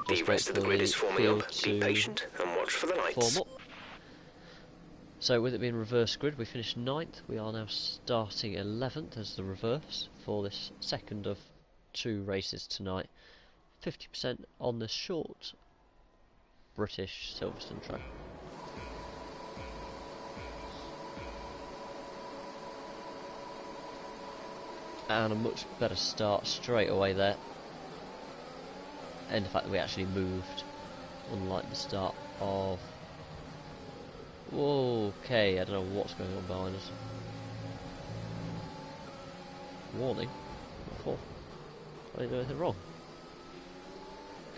The rest of the grid is forming up. Be patient and watch for the lights. So with it being reverse grid, we finished 9th. We are now starting 11th as the reverse for this second of 2 races tonight. 50% on the short British Silverstone track. And a much better start straight away there. And the fact that we actually moved, unlike the start of... Whoa, okay, I don't know what's going on behind us. Warning. Fourth. I didn't do anything wrong.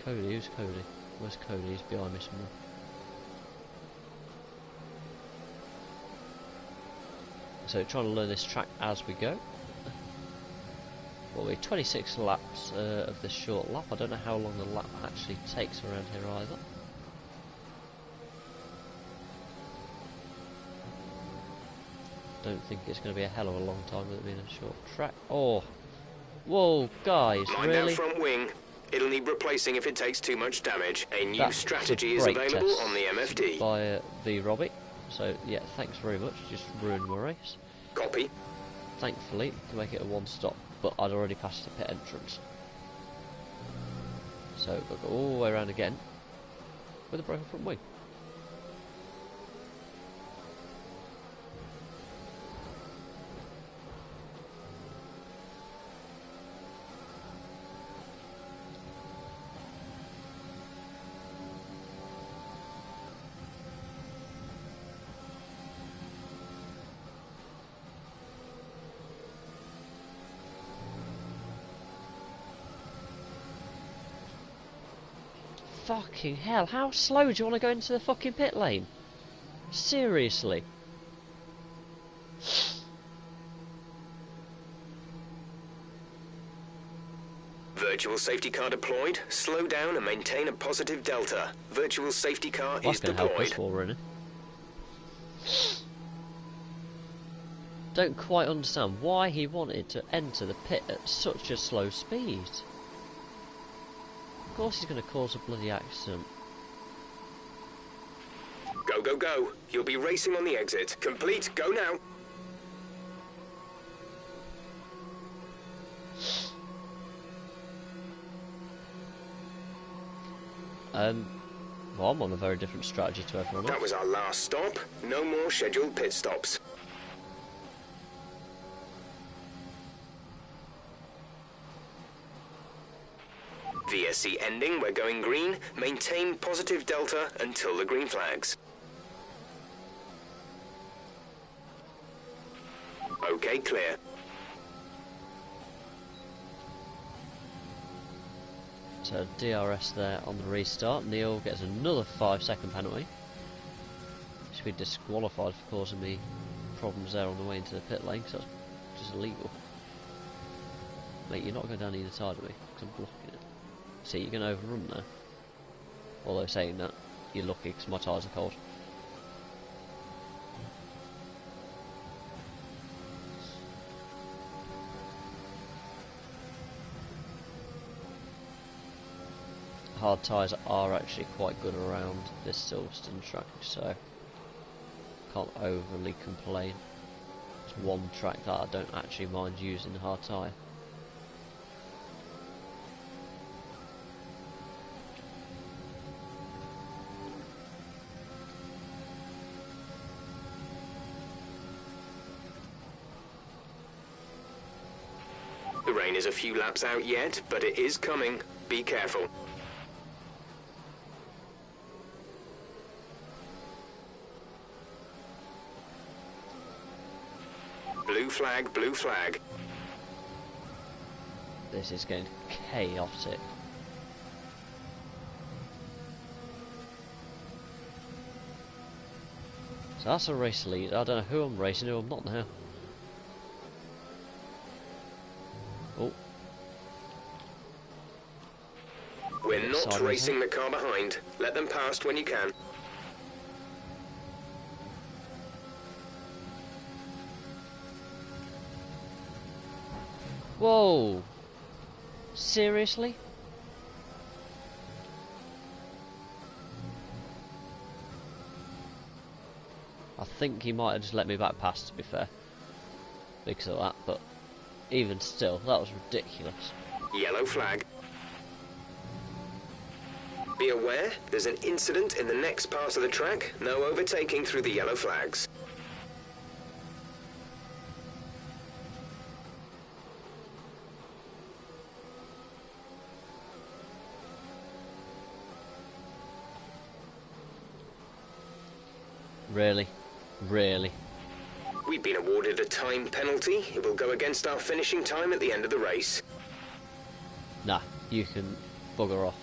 Cody, who's Cody? Where's Cody? He's behind me somewhere. So trying to learn this track as we go. Well, we're 26 laps of this short lap. I don't know how long the lap actually takes around here either. don't think it's going to be a hell of a long time with it being a short track. Oh, whoa, guys, Mind really? that front wing. It'll need replacing if it takes too much damage. A new That's strategy a is brake available test on the MFD. by V Robbie. So yeah, thanks very much. Just ruined my race. Copy. Thankfully, to make it a one-stop, but I'd already passed the pit entrance. So we'll go all the way around again with a broken front wing. Fucking hell, how slow do you want to go into the fucking pit lane? Seriously? Virtual safety car deployed. Slow down and maintain a positive delta. Virtual safety car Well, is that's going to help us deployed. while we're in it. Don't quite understand why he wanted to enter the pit at such a slow speed. Of course he's going to cause a bloody accident. Go, go, go. You'll be racing on the exit. Complete. Go now. Well, I'm on a very different strategy to everyone else. That was our last stop. No more scheduled pit stops. VSC ending, we're going green. Maintain positive delta until the green flags. Okay, clear. So DRS there on the restart. Neil gets another 5-second penalty. Should be disqualified for causing me problems there on the way into the pit lane, because that's just illegal. Mate, you're not going down either side of me, because I'm blocking it. See, you're going to overrun there. Although saying that, you're lucky because my tyres are cold. Hard tyres are actually quite good around this Silverstone track, so can't overly complain. It's one track that I don't actually mind using the hard tyre. The rain is a few laps out yet, but it is coming. Be careful. Blue flag, blue flag. This is getting chaotic. So that's a race lead. I don't know who I'm racing, who I'm not now. Oh. We're not Sideways racing the car behind. Let them past when you can. Whoa! Seriously? I think he might have just let me back past, to be fair, because of that, but even still, that was ridiculous. Yellow flag. Be aware, there's an incident in the next part of the track. No overtaking through the yellow flags. Really? Really? We've been awarded a time penalty. It will go against our finishing time at the end of the race. Nah, you can bugger off.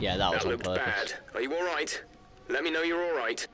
Yeah, that was That on looked purpose. bad. Are you alright? Let me know you're alright.